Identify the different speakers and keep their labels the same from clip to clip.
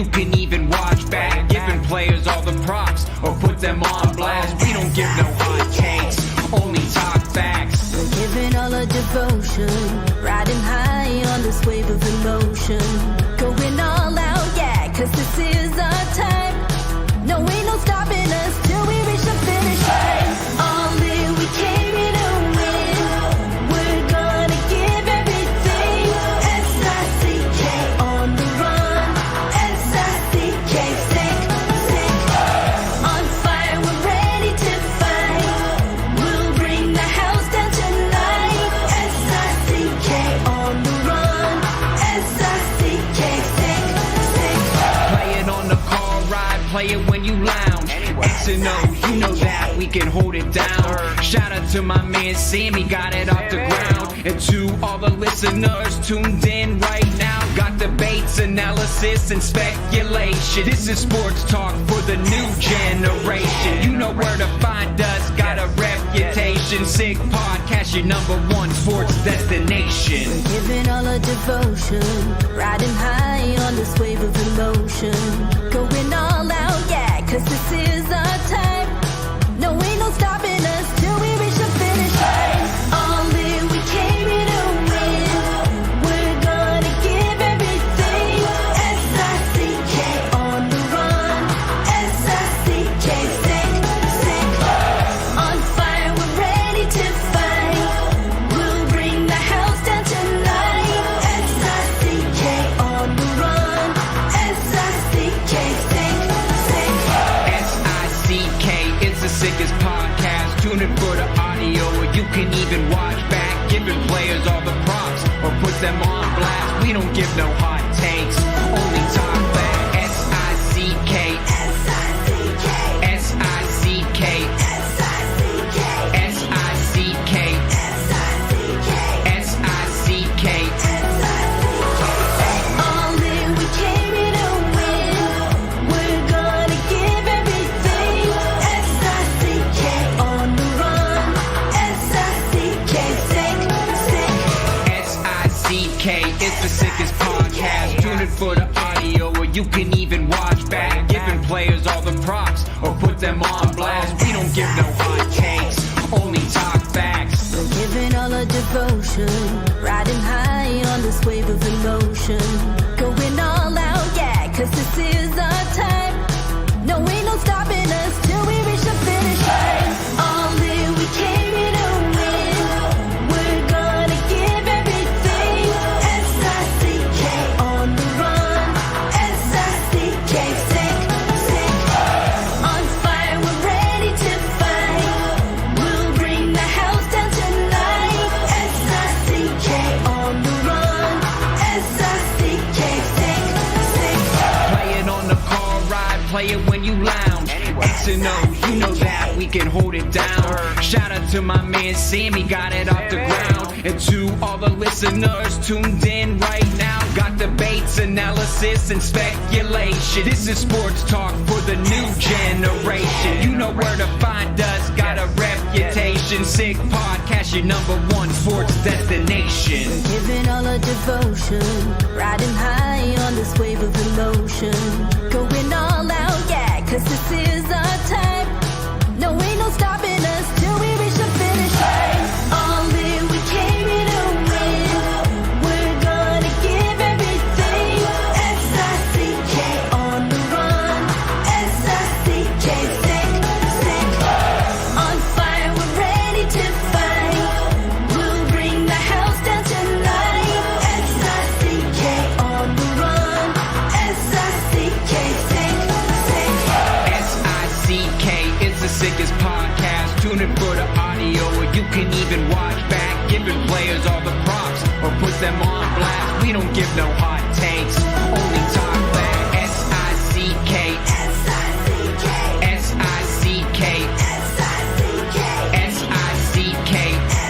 Speaker 1: you can even watch back. Giving players all the props or put them on blast. We don't give no hot takes, only talk facts.
Speaker 2: We're giving all our devotion, riding high on this wave of emotion. Going all out, yeah, cause this is our time. No, ain't no stopping us till we reach the finish line. All in, we came here to win. We're gonna give everything. S-I-C-K on the run. S-I-C-K, sick, sick. On fire, we're ready to fight. We'll bring the house down tonight. S-I-C-K on the run. S-I-C-K, sick, sick.
Speaker 1: Play it on the car ride, play it when you lounge. X and O, you know that we can hold it down. Shout out to my man Sammy, got it off the ground. And to all the listeners tuned in right now, got debates, analysis, and speculation. This is sports talk for the new generation. You know where to find us, got a reputation. Sick podcast, your #1 sports destination.
Speaker 2: We're giving all our devotion, riding high on this wave of emotion. Going all out, yeah, cause this is our time. No, ain't no stopping us till we reach the finish line. All in, we came here to win. We're gonna give everything. S-I-C-K on the run. S-I-C-K, sick, sick. On fire, we're ready to fight. We'll bring the house down tonight. S-I-C-K on the run. S-I-C-K, sick, sick.
Speaker 1: S-I-C-K, it's the sickest podcast. Tune in for the audio, or you can even watch back. Giving players all the props or put them on blast. We don't give no hot takes, only talk back. S-I-C-K,
Speaker 2: S-I-C-K,
Speaker 1: S-I-C-K,
Speaker 2: S-I-C-K,
Speaker 1: S-I-C-K,
Speaker 2: S-I-C-K,
Speaker 1: S-I-C-K.
Speaker 2: all in, we came here to win. We're gonna give everything. S-I-C-K on the run. S-I-C-K, sick, sick.
Speaker 1: S-I-C-K, it's the sickest podcast. Tune in for the audio, or you can even watch back. Giving players all the props or put them on blast. We don't give no hot takes, only talk facts.
Speaker 2: We're giving all our devotion, riding high on this wave of emotion. Going all out, yeah, cause this is our time. No, ain't no stopping us till we reach the finish line. All in, we came here to win. We're gonna give everything. S-I-C-K on the run. S-I-C-K, sick, sick. On fire, we're ready to fight. We'll bring the house down tonight. S-I-C-K on the run. S-I-C-K, sick, sick.
Speaker 1: Play it on the car ride, play it when you lounge. X and O, you know that we can hold it down. Shout out to my man Sammy, got it off the ground. And to all the listeners tuned in right now, got debates, analysis, and speculation. This is sports talk for the new generation. You know where to find us, got a reputation. Sick podcast, your #1 sports destination.
Speaker 2: Giving all our devotion, riding high on this wave of emotion. Going all out, yeah, cause this is our time. No, ain't no stopping us till we reach the finish line. All in, we came here to win. We're gonna give everything. S-I-C-K on the run. S-I-C-K, sick, sick. On fire, we're ready to fight. We'll bring the house down tonight. S-I-C-K on the run. S-I-C-K, sick, sick.
Speaker 1: S-I-C-K, it's the sickest podcast. Tune in for the audio, or you can even watch back. Giving players all the props or put them on blast. We don't give no hot takes, only talk back. S-I-C-K,
Speaker 2: S-I-C-K,
Speaker 1: S-I-C-K,
Speaker 2: S-I-C-K,
Speaker 1: S-I-C-K.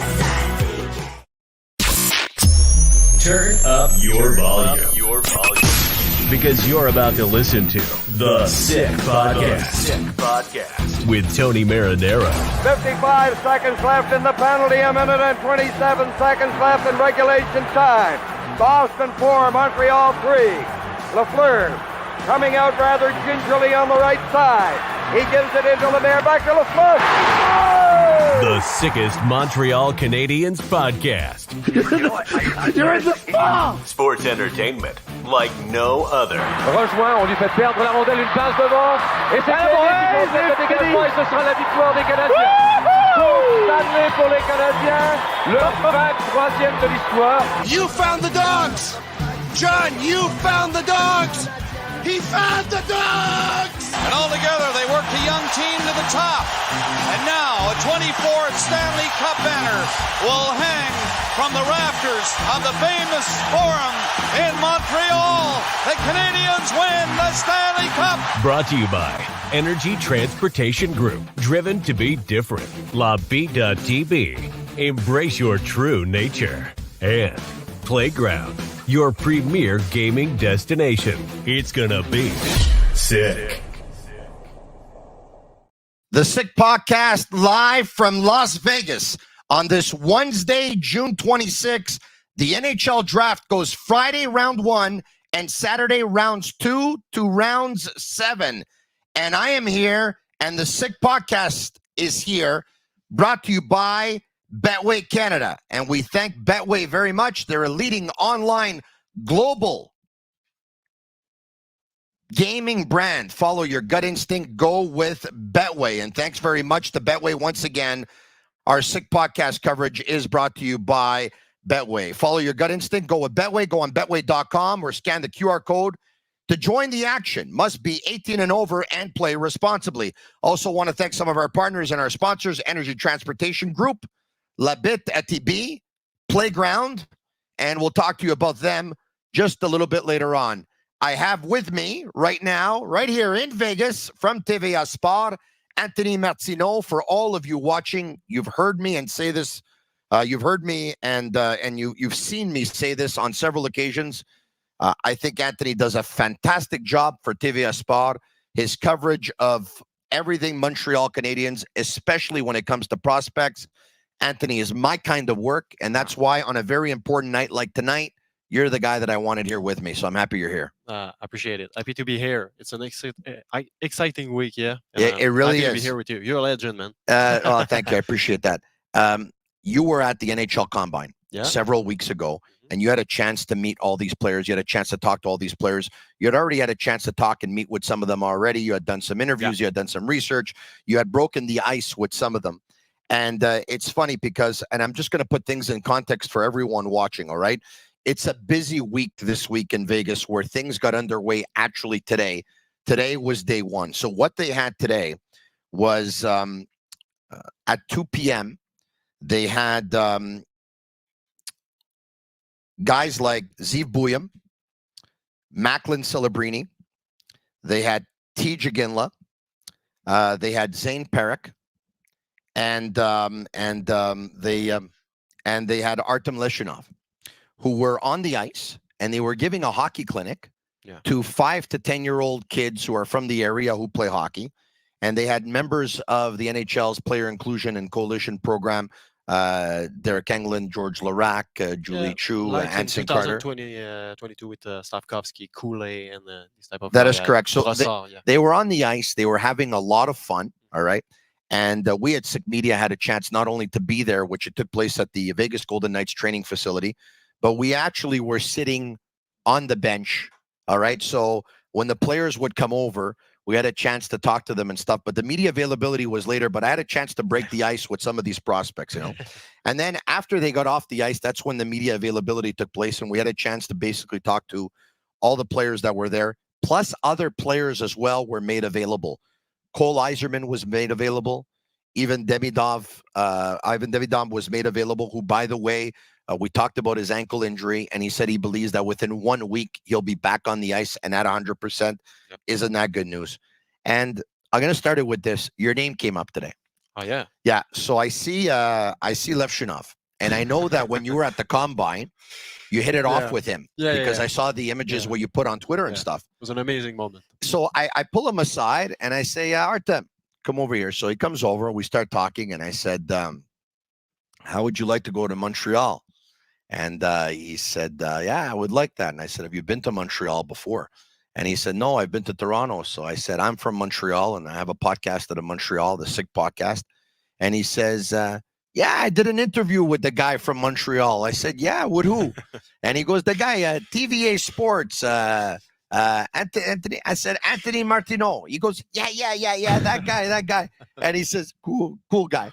Speaker 2: S-I-C-K.
Speaker 3: Turn up your volume. Because you're about to listen to The Sick Podcast. With Tony Marinaro.
Speaker 4: 55 seconds left in the penalty, a minute and 27 seconds left in regulation time. Boston 4, Montreal 3. Lafleur coming out rather gingerly on the right side. He gives it into Lemaire, back to Lafleur.
Speaker 3: The sickest Montreal Canadiens podcast.
Speaker 5: You're in the ball!
Speaker 3: Sports entertainment like no other.
Speaker 4: Rejoint, on lui fait perdre la rondelle, une passe devant. Et c'est le dégagement, et ce sera la victoire des Canadiens. Coupe Stanley pour les Canadiens, leur 23e de l'histoire.
Speaker 5: You found the dogs! John, you found the dogs! He found the dogs!
Speaker 6: And all together, they worked a young team to the top. And now, a 24th Stanley Cup banner will hang from the rafters of the famous Forum in Montreal. The Canadiens win the Stanley Cup.
Speaker 3: Brought to you by Energy Transportation Group. Driven to be different. La Vida TV. Embrace your true nature. And Playground, your premier gaming destination. It's gonna be sick.
Speaker 7: The Sick Podcast live from Las Vegas on this Wednesday, June 26th. The NHL draft goes Friday round 1 and Saturday rounds 2 to rounds 7. And I am here, and the Sick Podcast is here, brought to you by Betway Canada. And we thank Betway very much. They're a leading online global gaming brand. Follow your gut instinct. Go with Betway. And thanks very much to Betway once again. Our Sick Podcast coverage is brought to you by Betway. Follow your gut instinct. Go with Betway. Go on Betway.com or scan the QR code to join the action. Must be 18 and over and play responsibly. Also want to thank some of our partners and our sponsors, Energy Transportation Group, Bittt at Tibi, Playground, and we'll talk to you about them just a little bit later on. I have with me right now, right here in Vegas, from TVA Sport, Anthony Martineau. For all of you watching, you've heard me and say this. You've heard me and you've seen me say this on several occasions. I think Anthony does a fantastic job for TVA Sport. His coverage of everything Montreal Canadiens, especially when it comes to prospects. Anthony is my kind of work, and that's why on a very important night like tonight, you're the guy that I wanted here with me, so I'm happy you're here.
Speaker 8: I appreciate it. Happy to be here. It's an exciting week, yeah?
Speaker 7: It really
Speaker 8: happy
Speaker 7: is.
Speaker 8: To be here with you. You're a legend, man.
Speaker 7: Thank you. I appreciate that. You were at the NHL Combine several weeks ago, and you had a chance to meet all these players. You had a chance to talk to all these players. You had already had a chance to talk and meet with some of them already. You had done some interviews. You had done some research. You had broken the ice with some of them. And it's funny because, and I'm just going to put things in context for everyone watching, all right? It's a busy week this week in Vegas where things got underway actually today. Today was day one. So what they had today was at 2 p.m., they had guys like Zeev Buium, Celebrini. They had Tij Iginla. They had Zane Perek. And they had Artem Leshinov, who were on the ice, and they were giving a hockey clinic to 5 to 10-year-old kids who are from the area who play hockey. And they had members of the NHL's Player Inclusion and Coalition Program, Derek Englund, George Larac, Julie Chu,
Speaker 8: like
Speaker 7: Hanson Carter.
Speaker 8: 2022 with Stavkovsky, Kool-Aid, and this type of.
Speaker 7: That is correct. So
Speaker 8: Brassard,
Speaker 7: they were on the ice. They were having a lot of fun. All right. And we at Sick Media had a chance not only to be there, which it took place at the Vegas Golden Knights training facility, but we actually were sitting on the bench. All right. So when the players would come over, we had a chance to talk to them and stuff, but the media availability was later, but I had a chance to break the ice with some of these prospects, you know. And then after they got off the ice, that's when the media availability took place. And we had a chance to basically talk to all the players that were there, plus other players as well were made available. Cole Yzerman was made available. Even Demidov, Ivan Demidov was made available, who, by the way, we talked about his ankle injury, and he said he believes that within 1 week, he'll be back on the ice and at 100%. Yep. Isn't that good news? And I'm going to start it with this. Your name came up today.
Speaker 8: Oh, yeah.
Speaker 7: Yeah. So I see Levshunov, and I know that when you were at the Combine, you hit it off with him because I saw the images where you put on Twitter and stuff.
Speaker 8: It was an amazing moment.
Speaker 7: So I pull him aside and I say, Artem, come over here. So he comes over, we start talking, and I said, how would you like to go to Montreal? And he said, yeah, I would like that. And I said, have you been to Montreal before? And he said, no, I've been to Toronto. So I said, I'm from Montreal and I have a podcast out of Montreal, the Sick Podcast. And he says, yeah, I did an interview with the guy from Montreal. I said, yeah, with who? And he goes, the guy, TVA Sports, Anthony. I said, Anthony Martineau. He goes, yeah, that guy. And he says, cool guy.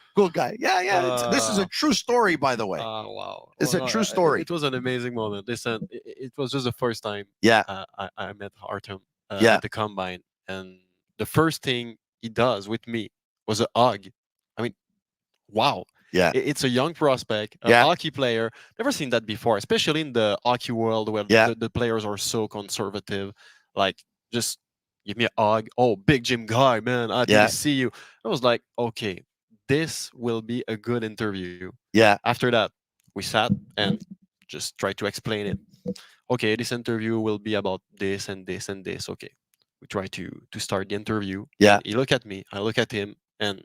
Speaker 7: Yeah. This is a true story, by the way.
Speaker 8: Oh, wow.
Speaker 7: It's a true story.
Speaker 8: It was an amazing moment. Listen, it was just the first time I met Artem at the Combine. And the first thing he does with me was a hug. I mean, wow.
Speaker 7: Yeah.
Speaker 8: It's a young prospect, a hockey player. Never seen that before, especially in the hockey world where the players are so conservative. Like, just give me a hug. Oh, big gym guy, man. I didn't see you. I was like, okay, this will be a good interview.
Speaker 7: Yeah.
Speaker 8: After that, we sat and just tried to explain it. Okay, this interview will be about this and this and this. Okay. We try to start the interview.
Speaker 7: Yeah.
Speaker 8: He look at me, I look at him, and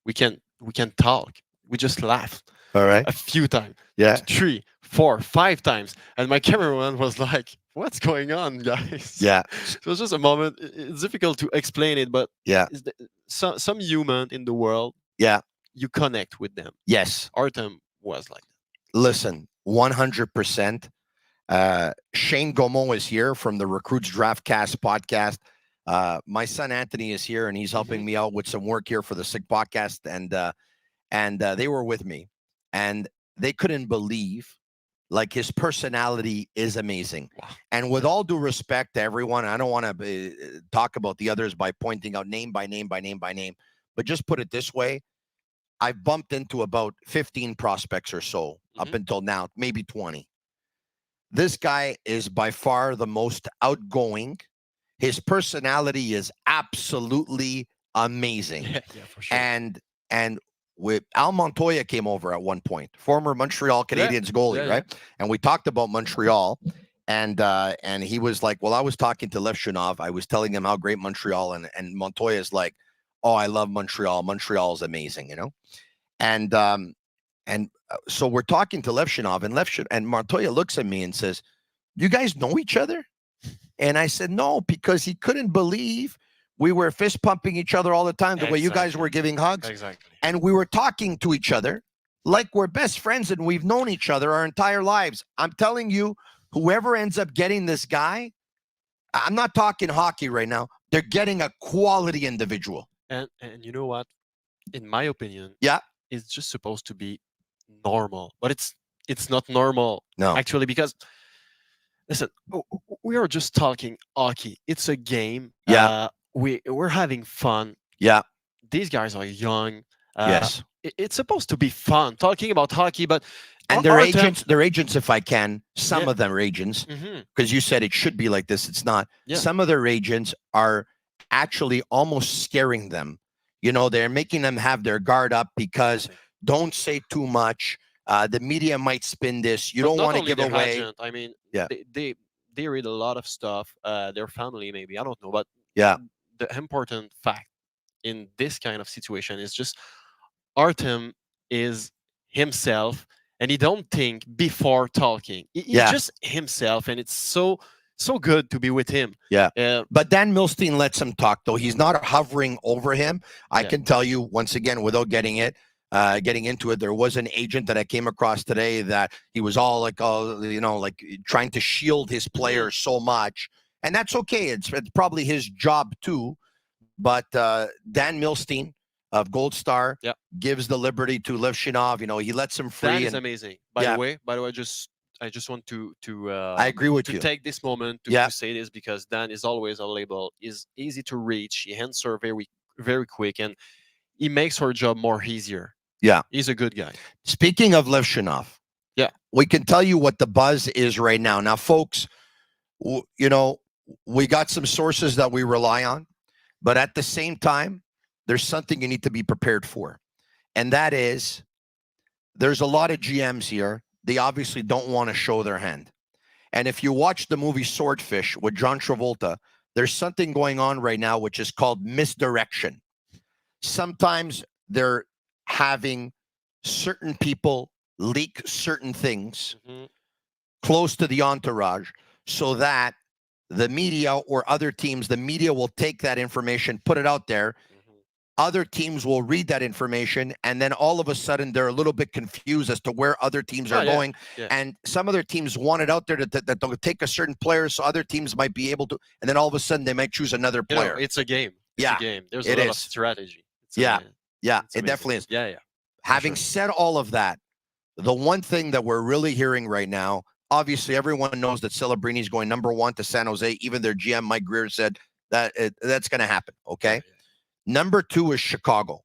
Speaker 8: we can talk. We just laughed.
Speaker 7: All right.
Speaker 8: A few times.
Speaker 7: Yeah.
Speaker 8: 3, 4, 5 times. And my cameraman was like, what's going on, guys?
Speaker 7: Yeah.
Speaker 8: So it was just a moment. It's difficult to explain it, but some human in the world, you connect with them.
Speaker 7: Yes.
Speaker 8: Artem was like that.
Speaker 7: Listen, 100%. Shane Gaumont is here from the Recruits Draftcast podcast. My son Anthony is here, and he's helping me out with some work here for the Sick Podcast. And they were with me, and they couldn't believe, like, his personality is amazing. Wow. And with all due respect to everyone, I don't want to talk about the others by pointing out name by name, but just put it this way. I've bumped into about 15 prospects or so up until now, maybe 20. This guy is by far the most outgoing. His personality is absolutely amazing.
Speaker 8: Yeah, for sure.
Speaker 7: And with Al Montoya came over at one point, former Montreal Canadiens goalie, right? And we talked about Montreal, and he was like, well, I was talking to Lindstrom. I was telling him how great Montreal, and Montoya is like, oh, I love Montreal. Montreal is amazing, you know? And so we're talking to Lindstrom, and Montoya looks at me and says, you guys know each other? And I said, no, because he couldn't believe we were fist pumping each other all the time, the way you guys were giving hugs.
Speaker 8: Exactly.
Speaker 7: And we were talking to each other like we're best friends and we've known each other our entire lives. I'm telling you, whoever ends up getting this guy, I'm not talking hockey right now. They're getting a quality individual.
Speaker 8: And you know what? In my opinion, it's just supposed to be normal. But it's not normal, actually, because listen, we are just talking hockey. It's a game. We're having fun.
Speaker 7: Yeah.
Speaker 8: These guys are young.
Speaker 7: Yes.
Speaker 8: It's supposed to be fun talking about hockey, but
Speaker 7: their agents, if I can, some of them are agents, because you said it should be like this. It's not. Yeah. Some of their agents are actually almost scaring them. You know, they're making them have their guard up because don't say too much. The media might spin this. You don't want to give away.
Speaker 8: Agent, I mean, they read a lot of stuff. Their family, maybe, I don't know, but the important fact in this kind of situation is just Artem is himself, and he don't think before talking. He's just himself, and it's so good to be with him.
Speaker 7: But Dan Milstein lets him talk, though. He's not hovering over him. I can tell you once again, without getting into it, there was an agent that I came across today that he was all like, like trying to shield his players so much. And that's okay. It's probably his job too. But Dan Milstein of Gold Star gives the liberty to Lindstrom. You know, he lets him free.
Speaker 8: That is amazing. By the way, I just want to
Speaker 7: I agree with you.
Speaker 8: Take this moment to say this, because Dan is always available. Is easy to reach. He answers very, very quick, and he makes our job more easier.
Speaker 7: Yeah,
Speaker 8: he's a good guy.
Speaker 7: Speaking of Lindstrom, we can tell you what the buzz is right now. Now, folks, you know, we got some sources that we rely on, but at the same time, there's something you need to be prepared for. And that is, there's a lot of GMs here. They obviously don't want to show their hand. And if you watch the movie Swordfish with John Travolta, there's something going on right now, which is called misdirection. Sometimes they're having certain people leak certain things close to the entourage so that the media or other teams, the media will take that information, put it out there. Other teams will read that information, and then all of a sudden they're a little bit confused as to where other teams are going.
Speaker 8: Yeah.
Speaker 7: And some other teams want it out there that they'll take a certain player, so other teams might be able to, and then all of a sudden they might choose another player.
Speaker 8: It's a game. It's
Speaker 7: Yeah,
Speaker 8: a game. There's
Speaker 7: it
Speaker 8: a lot
Speaker 7: is.
Speaker 8: of strategy.
Speaker 7: Yeah,
Speaker 8: it's
Speaker 7: it
Speaker 8: amazing.
Speaker 7: definitely is.
Speaker 8: Yeah.
Speaker 7: Having said all of that, the one thing that we're really hearing right now, obviously everyone knows that Celebrini is going number 1 to San Jose. Even their GM, Mike Greer, said that that's going to happen, okay?
Speaker 8: Yeah.
Speaker 7: Number 2 is Chicago.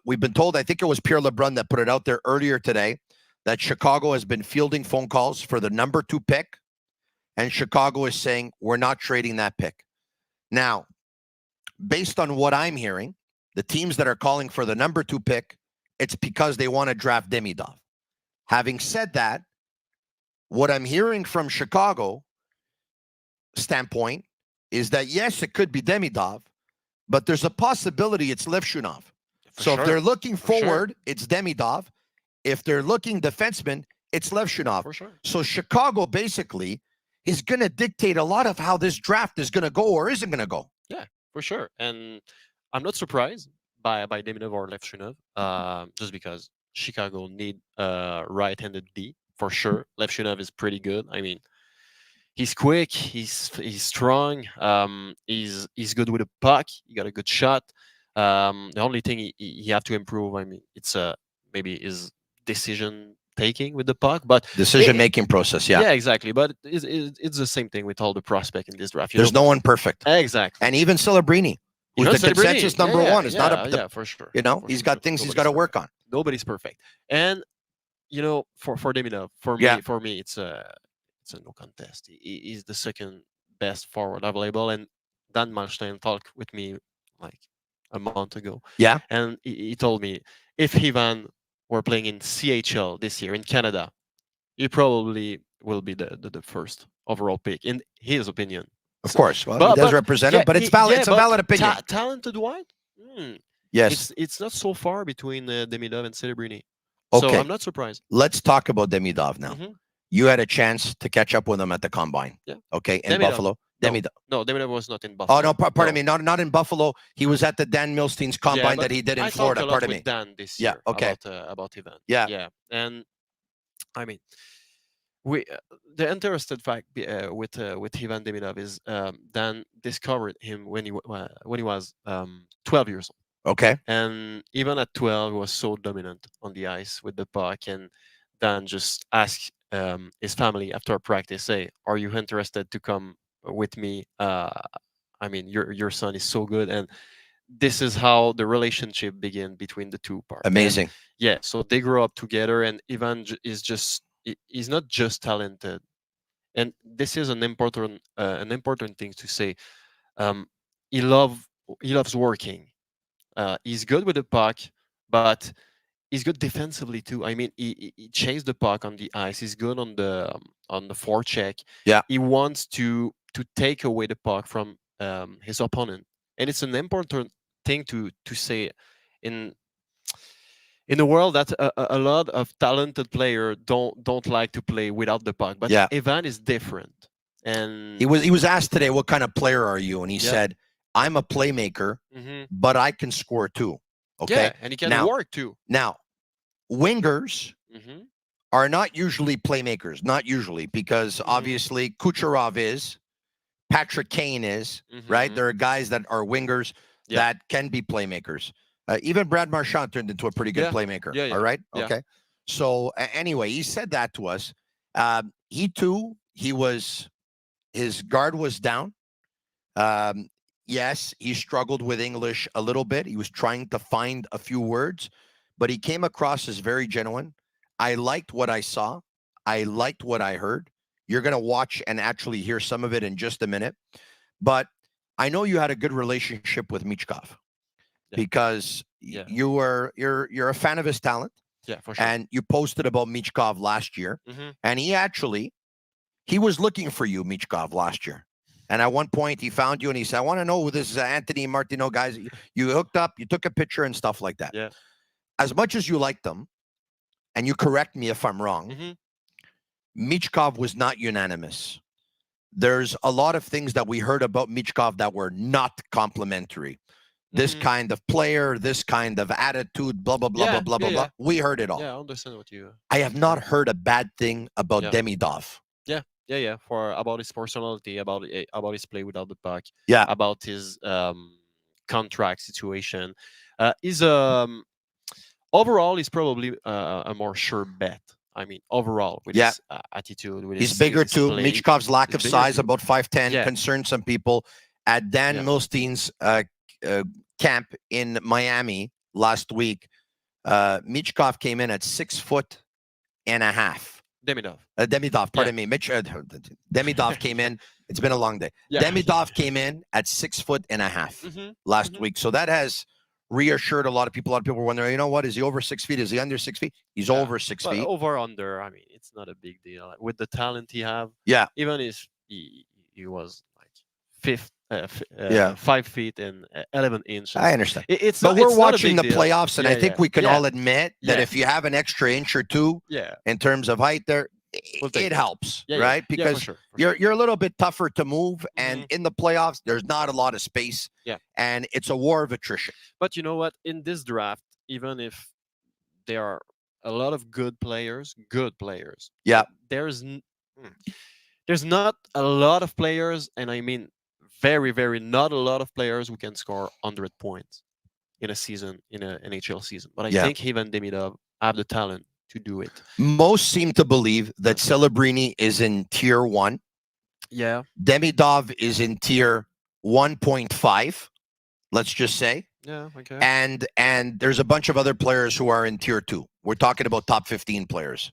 Speaker 7: We've been told, I think it was Pierre LeBrun that put it out there earlier today, that Chicago has been fielding phone calls for the number 2 pick, and Chicago is saying, we're not trading that pick. Now, based on what I'm hearing, the teams that are calling for the number 2 pick, it's because they want to draft Demidov. Having said that, what I'm hearing from Chicago standpoint is that, yes, it could be Demidov, but there's a possibility it's Levshunov. So if they're looking forward, it's Demidov. If they're looking defenseman, it's Levshunov.
Speaker 8: For sure.
Speaker 7: So Chicago basically is going to dictate a lot of how this draft is going to go or isn't going to go.
Speaker 8: Yeah, for sure. And I'm not surprised by Demidov or Levshunov, just because Chicago need a right-handed D for sure. Levshunov is pretty good. I mean, he's quick. He's strong. He's good with a puck. He got a good shot. The only thing he have to improve, I mean, it's maybe his decision taking with the puck, but
Speaker 7: decision making process. Yeah,
Speaker 8: exactly. But it's the same thing with all the prospect in this draft.
Speaker 7: There's no one perfect.
Speaker 8: Exactly.
Speaker 7: And even Celebrini, who's the consensus number 1, is not
Speaker 8: yeah, for sure.
Speaker 7: He's got things he's got to work on.
Speaker 8: Nobody's perfect. And for Demidov, for me, it's a no contest. He's the second best forward available. And Dan Malstein talked with me like a month ago.
Speaker 7: Yeah.
Speaker 8: And he told me if Ivan were playing in CHL this year in Canada, he probably will be the first overall pick in his opinion.
Speaker 7: Of course. Well, he does represent him, but it's valid. It's a valid opinion.
Speaker 8: Talented wide?
Speaker 7: Yes.
Speaker 8: It's not so far between Demidov and Celebrini.
Speaker 7: Okay.
Speaker 8: So I'm not surprised.
Speaker 7: Let's talk about Demidov now. You had a chance to catch up with him at the combine.
Speaker 8: Yeah.
Speaker 7: Okay. In Buffalo. Demidov.
Speaker 8: No, Demidov was not in Buffalo.
Speaker 7: Oh, no, pardon me. Not in Buffalo. He was at the Dan Milstein's combine that he did in Florida. Pardon me.
Speaker 8: Dan this year.
Speaker 7: Yeah. Okay.
Speaker 8: About Ivan.
Speaker 7: Yeah.
Speaker 8: And I mean, the interesting fact with Ivan Demidov is Dan discovered him when he was 12 years old.
Speaker 7: Okay.
Speaker 8: And even at 12, he was so dominant on the ice with the puck. And Dan just asked his family after practice, "Hey, are you interested to come with me? I mean, your son is so good." And this is how the relationship began between the two parts.
Speaker 7: Amazing.
Speaker 8: And so they grew up together, and Ivan he's not just talented. And this is an important thing to say. He loves working. He's good with the puck, but he's good defensively too. I mean, he chases the puck on the ice. He's good on the forecheck.
Speaker 7: Yeah.
Speaker 8: He wants to take away the puck from his opponent, and it's an important thing to say in a world that a lot of talented players don't like to play without the puck. But Ivan is different. And
Speaker 7: he was asked today, "What kind of player are you?" And he said, "I'm a playmaker, but I can score too." Okay.
Speaker 8: Yeah, and he can work too.
Speaker 7: Now, wingers are not usually playmakers, not usually, because obviously Kucherov is, Patrick Kane is, right? There are guys that are wingers that can be playmakers. Even Brad Marchand turned into a pretty good playmaker.
Speaker 8: Yeah.
Speaker 7: All right.
Speaker 8: Yeah.
Speaker 7: Okay. So anyway, he said that to us. He too, his guard was down. Yes, he struggled with English a little bit. He was trying to find a few words, but he came across as very genuine. I liked what I saw. I liked what I heard. You're going to watch and actually hear some of it in just a minute. But I know you had a good relationship with Michkov because you're a fan of his talent.
Speaker 8: Yeah, for sure.
Speaker 7: And you posted about Michkov last year. And he was looking for you, Michkov, last year. And at one point, he found you and he said, "I want to know who this Anthony Martineau guys." You hooked up, you took a picture and stuff like that.
Speaker 8: Yeah.
Speaker 7: As much as you liked them, and you correct me if I'm wrong, Michkov was not unanimous. there's a lot of things that we heard about Michkov that were not complimentary. This kind of player, this kind of attitude, blah, blah, blah, blah, blah, blah. We heard it all.
Speaker 8: Yeah, I understand what you...
Speaker 7: I have not heard a bad thing about Demidov.
Speaker 8: Yeah. For about his personality, about his play without the puck.
Speaker 7: Yeah.
Speaker 8: About his contract situation. He's overall, he's probably a more sure bet. I mean, overall, with his attitude, with
Speaker 7: he's bigger too. Michkov's lack of size,
Speaker 8: too.
Speaker 7: about 5'10", concerned some people. At Dan Milstein's camp in Miami last week, Michkov came in at 6'1.5". Demidov, pardon me. Demidov came in. It's been a long day. Demidov came in at 6'1.5" last week. So that has reassured a lot of people. A lot of people were wondering, you know what? Is he over 6 feet? Is he under 6 feet? He's over 6 feet.
Speaker 8: Over under, I mean, it's not a big deal. Like, with the talent he have, even if he was like 5 feet and 11 inches.
Speaker 7: I understand.
Speaker 8: But
Speaker 7: we're watching the playoffs, and I think we can all admit that if you have an extra inch or two in terms of height there, it helps, right? Because
Speaker 8: for sure.
Speaker 7: You're a little bit tougher to move, and in the playoffs, there's not a lot of space, and it's a war of attrition.
Speaker 8: But you know what? In this draft, even if there are a lot of good players, there's not a lot of players, and I mean very, very not a lot of players who can score 100 points in a season, in an NHL season. But I think even Demidov have the talent to do it.
Speaker 7: Most seem to believe that Celebrini is in tier 1.
Speaker 8: Yeah.
Speaker 7: Demidov is in tier 1.5, let's just say.
Speaker 8: Yeah, okay.
Speaker 7: And there's a bunch of other players who are in tier 2. We're talking about top 15 players.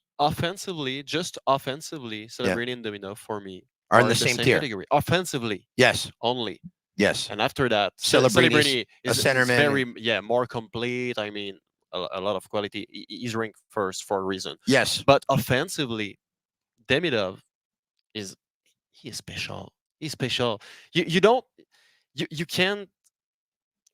Speaker 8: Just offensively, Celebrini and Demidov for me
Speaker 7: are in the same tier.
Speaker 8: Category. Offensively.
Speaker 7: Yes.
Speaker 8: Only.
Speaker 7: Yes.
Speaker 8: And after that,
Speaker 7: Celebrini
Speaker 8: is very more complete. I mean, a lot of quality. He's ranked first for a reason.
Speaker 7: Yes.
Speaker 8: But offensively, Demidov is special. He's special. You can't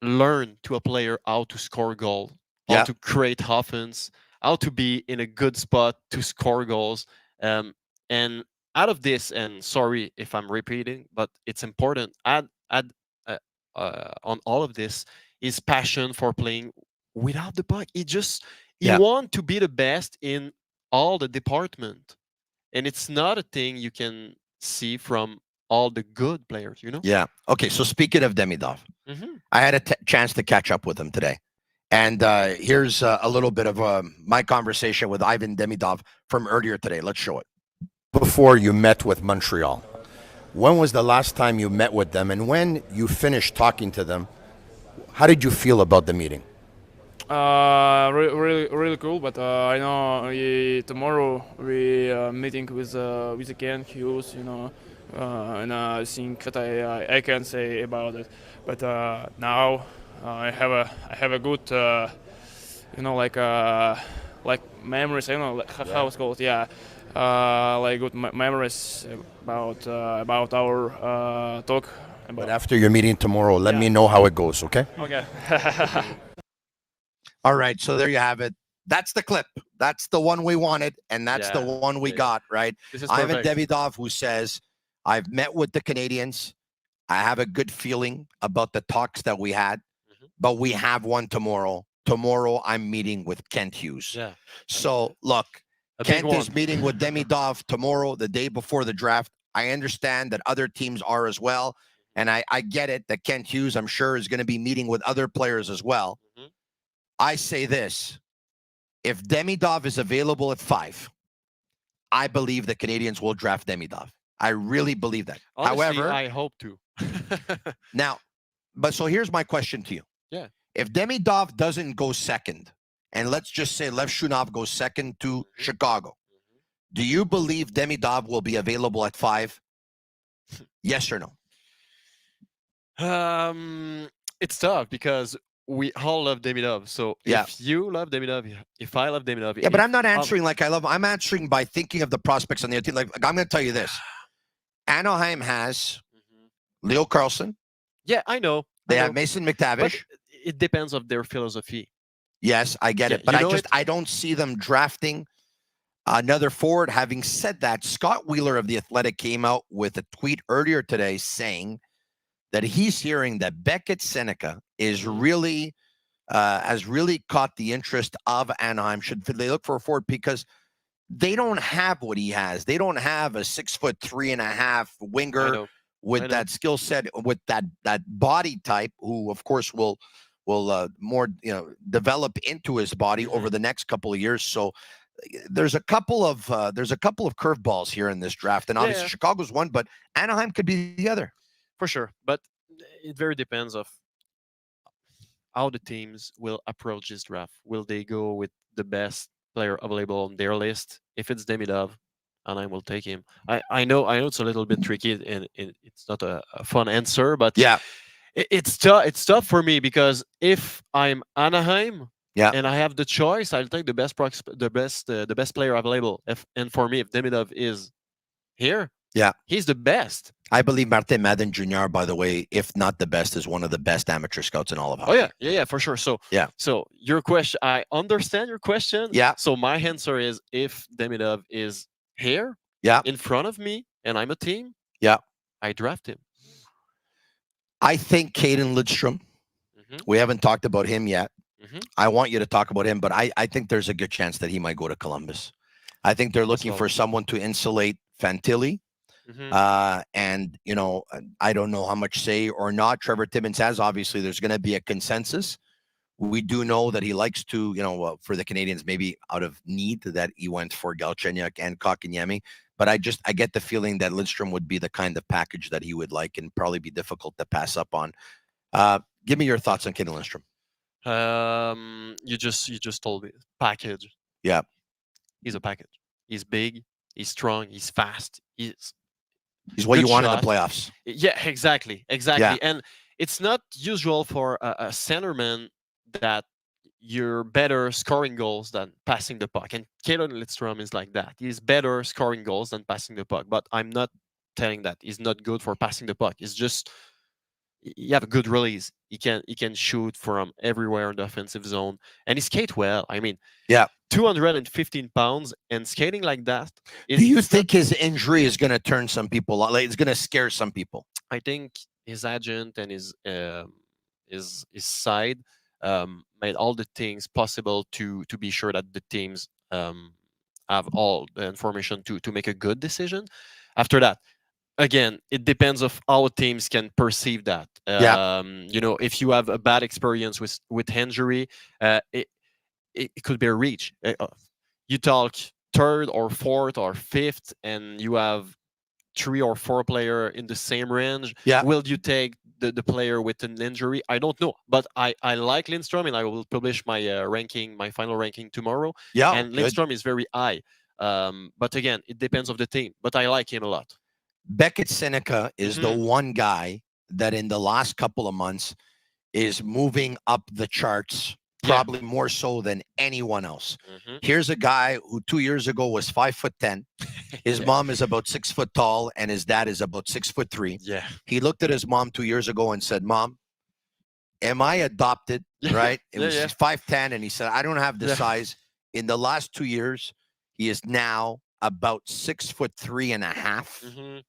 Speaker 8: learn to a player how to score goal, how to create offense, how to be in a good spot to score goals. And out of this, and sorry if I'm repeating, but it's important. Add on all of this is passion for playing without the puck. He want to be the best in all the department, and it's not a thing you can see from all the good players, you know.
Speaker 7: Yeah. Okay. So speaking of Demidov, I had a chance to catch up with him today, and here's a little bit of my conversation with Ivan Demidov from earlier today. Let's show it. Before you met with Montreal, when was the last time you met with them, and when you finished talking to them, how did you feel about the meeting?
Speaker 9: Really cool. But I know tomorrow we meeting with Ken Hughes, you know, and I think that I can say about it. But now I have a good, you know, like memories. I don't know how it's called. Yeah. Like good memories about our talk.
Speaker 7: But after your meeting tomorrow, let me know how it goes, okay?
Speaker 9: Okay.
Speaker 7: All right, so there you have it. That's the clip. That's the one we wanted, and that's the one we got, right? Ivan Demidov, who says, I've met with the Canadiens. I have a good feeling about the talks that we had, but we have one tomorrow. Tomorrow, I'm meeting with Kent Hughes.
Speaker 8: Yeah.
Speaker 7: So, look, Kent is meeting with Demidov tomorrow, the day before the draft. I understand that other teams are as well. And I get it that Kent Hughes, I'm sure, is going to be meeting with other players as well. I say this. If Demidov is available at 5, I believe the Canadiens will draft Demidov. I really believe that.
Speaker 8: Honestly,
Speaker 7: however,
Speaker 8: I hope to.
Speaker 7: Now, but so here's my question to you.
Speaker 8: Yeah.
Speaker 7: If Demidov doesn't go second, and let's just say Lev Shunov goes second to Chicago, do you believe Demidov will be available at 5? Yes or no?
Speaker 8: It's tough because we all love Demidov. So if you love Demidov, if I love Demidov,
Speaker 7: but I'm not answering like I love. I'm answering by thinking of the prospects on the other team. Like I'm going to tell you this: Anaheim has Leo Carlson.
Speaker 8: Yeah, I know.
Speaker 7: They have Mason McTavish.
Speaker 8: But it depends of their philosophy.
Speaker 7: Yes, I get it, but I don't see them drafting Another forward. Having said that, Scott Wheeler of The Athletic came out with a tweet earlier today saying that he's hearing that Beckett Sennecke is really has really caught the interest of Anaheim. Should they look for a forward because they don't have what he has. They don't have a 6'3.5" winger with that skill set, with that body type, who of course will more develop into his body over the next couple of years. So there's a couple of curveballs here in this draft, and obviously Chicago's one, but Anaheim could be the other
Speaker 8: for sure. But it very depends of how the teams will approach this draft. Will they go with the best player available on their list? If it's Demidov, Anaheim will take him. I know it's a little bit tricky, and it's not a fun answer, but it's tough for me, because if I'm Anaheim, and I have the choice, I'll take the best player available. And for me, if Demidov is here, he's the best.
Speaker 7: I believe Martin Madden Jr., by the way, if not the best, is one of the best amateur scouts in all of hockey.
Speaker 8: Oh yeah, for sure. So so your question, I understand your question. So my answer is, if Demidov is here, in front of me, and I'm a team, I draft him.
Speaker 7: I think Caden Lindstrom. We haven't talked about him yet. I want you to talk about him, but I think there's a good chance that he might go to Columbus. I think they're looking for someone to insulate Fantilli. And, I don't know how much say or not Trevor Timmins has. Obviously, there's going to be a consensus. We do know that he likes to, for the Canadiens, maybe out of need, that he went for Galchenyuk and Kotkaniemi. But I get the feeling that Lindstrom would be the kind of package that he would like, and probably be difficult to pass up on. Give me your thoughts on Caden Lindstrom.
Speaker 8: You just told me package.
Speaker 7: Yeah,
Speaker 8: he's a package. He's big. He's strong. He's fast. He's
Speaker 7: what you want in the playoffs.
Speaker 8: Yeah, exactly. Yeah. And it's not usual for a centerman that you're better scoring goals than passing the puck. And Caden Lindstrom is like that. He's better scoring goals than passing the puck. But I'm not telling that he's not good for passing the puck. It's just you have a good release. He can shoot from everywhere in the offensive zone, and he skate well. I mean, 215 pounds and skating like that.
Speaker 7: Do you think his injury is going to turn some people out? Like, it's going to scare some people?
Speaker 8: I think his agent and his side made all the things possible to be sure that the teams have all the information to make a good decision. After that, again, it depends of how teams can perceive that. If you have a bad experience with injury, it could be a reach. You talk third or fourth or fifth, and you have 3 or 4 player in the same range. Will you take the player with an injury? I don't know, but I like Lindstrom, and I will publish my my final ranking tomorrow. And Lindstrom is very high. But again, it depends of the team. But I like him a lot.
Speaker 7: Beckett Sennecke is the one guy that in the last couple of months is moving up the charts, probably more so than anyone else. Here's a guy who 2 years ago was 5'10". His mom is about 6 foot tall, and his dad is about 6'3". He looked at his mom 2 years ago and said, "Mom, am I adopted?" Right? It was 5'10", and he said, "I don't have the size." In the last 2 years, he is now about 6'3.5",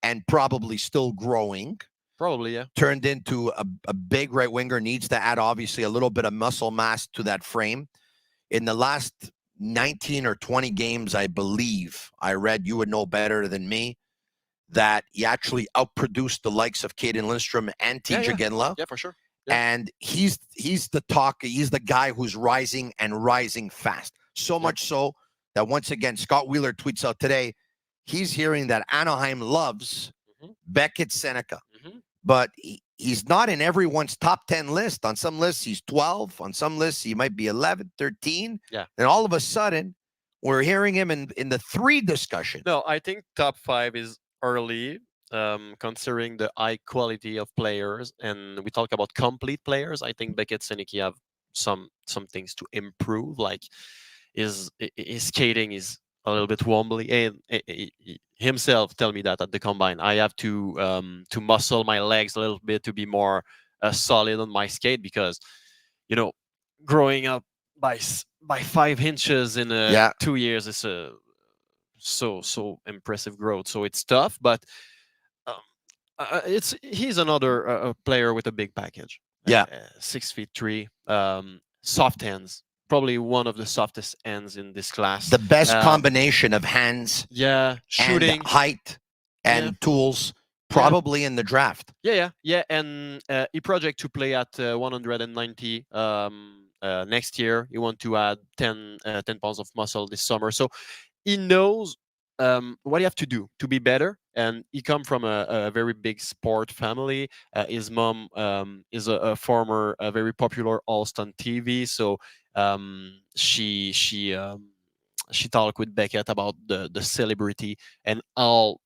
Speaker 7: and probably still growing.
Speaker 8: Probably, yeah.
Speaker 7: Turned into a big right winger, needs to add obviously a little bit of muscle mass to that frame. In the last 19 or 20 games, I believe, I read, you would know better than me, that he actually outproduced the likes of Caden Lindstrom and Tij Iginla.
Speaker 8: Yeah, for sure.
Speaker 7: And he's the guy who's rising and rising fast. So much so that once again, Scott Wheeler tweets out today, he's hearing that Anaheim loves Beckett Sennecke. But he's not in everyone's top 10 list. On some lists, he's 12. On some lists, he might be 11, 13. And all of a sudden, we're hearing him in the 3 discussion.
Speaker 8: No, I think top 5 is early, considering the high quality of players. And we talk about complete players. I think Beckett Sennecke have some things to improve. Like his skating is a little bit wobbly, and he himself tell me that at the combine I have to muscle my legs a little bit to be more solid on my skate, because growing up by 5 inches in
Speaker 7: Yeah.
Speaker 8: 2 years. It's a so impressive growth. So it's tough, but he's another player with a big package.
Speaker 7: Yeah.
Speaker 8: 6'3", soft hands. Probably one of the softest ends in this class.
Speaker 7: The best combination of hands,
Speaker 8: shooting,
Speaker 7: and height, and tools, probably in the draft.
Speaker 8: Yeah. And he project to play at 190 next year. He want to add 10 pounds of muscle this summer. So he knows what you have to do to be better. And he come from a very big sport family. His mom is a former, very popular host on TV. So she talked with Beckett about the celebrity and all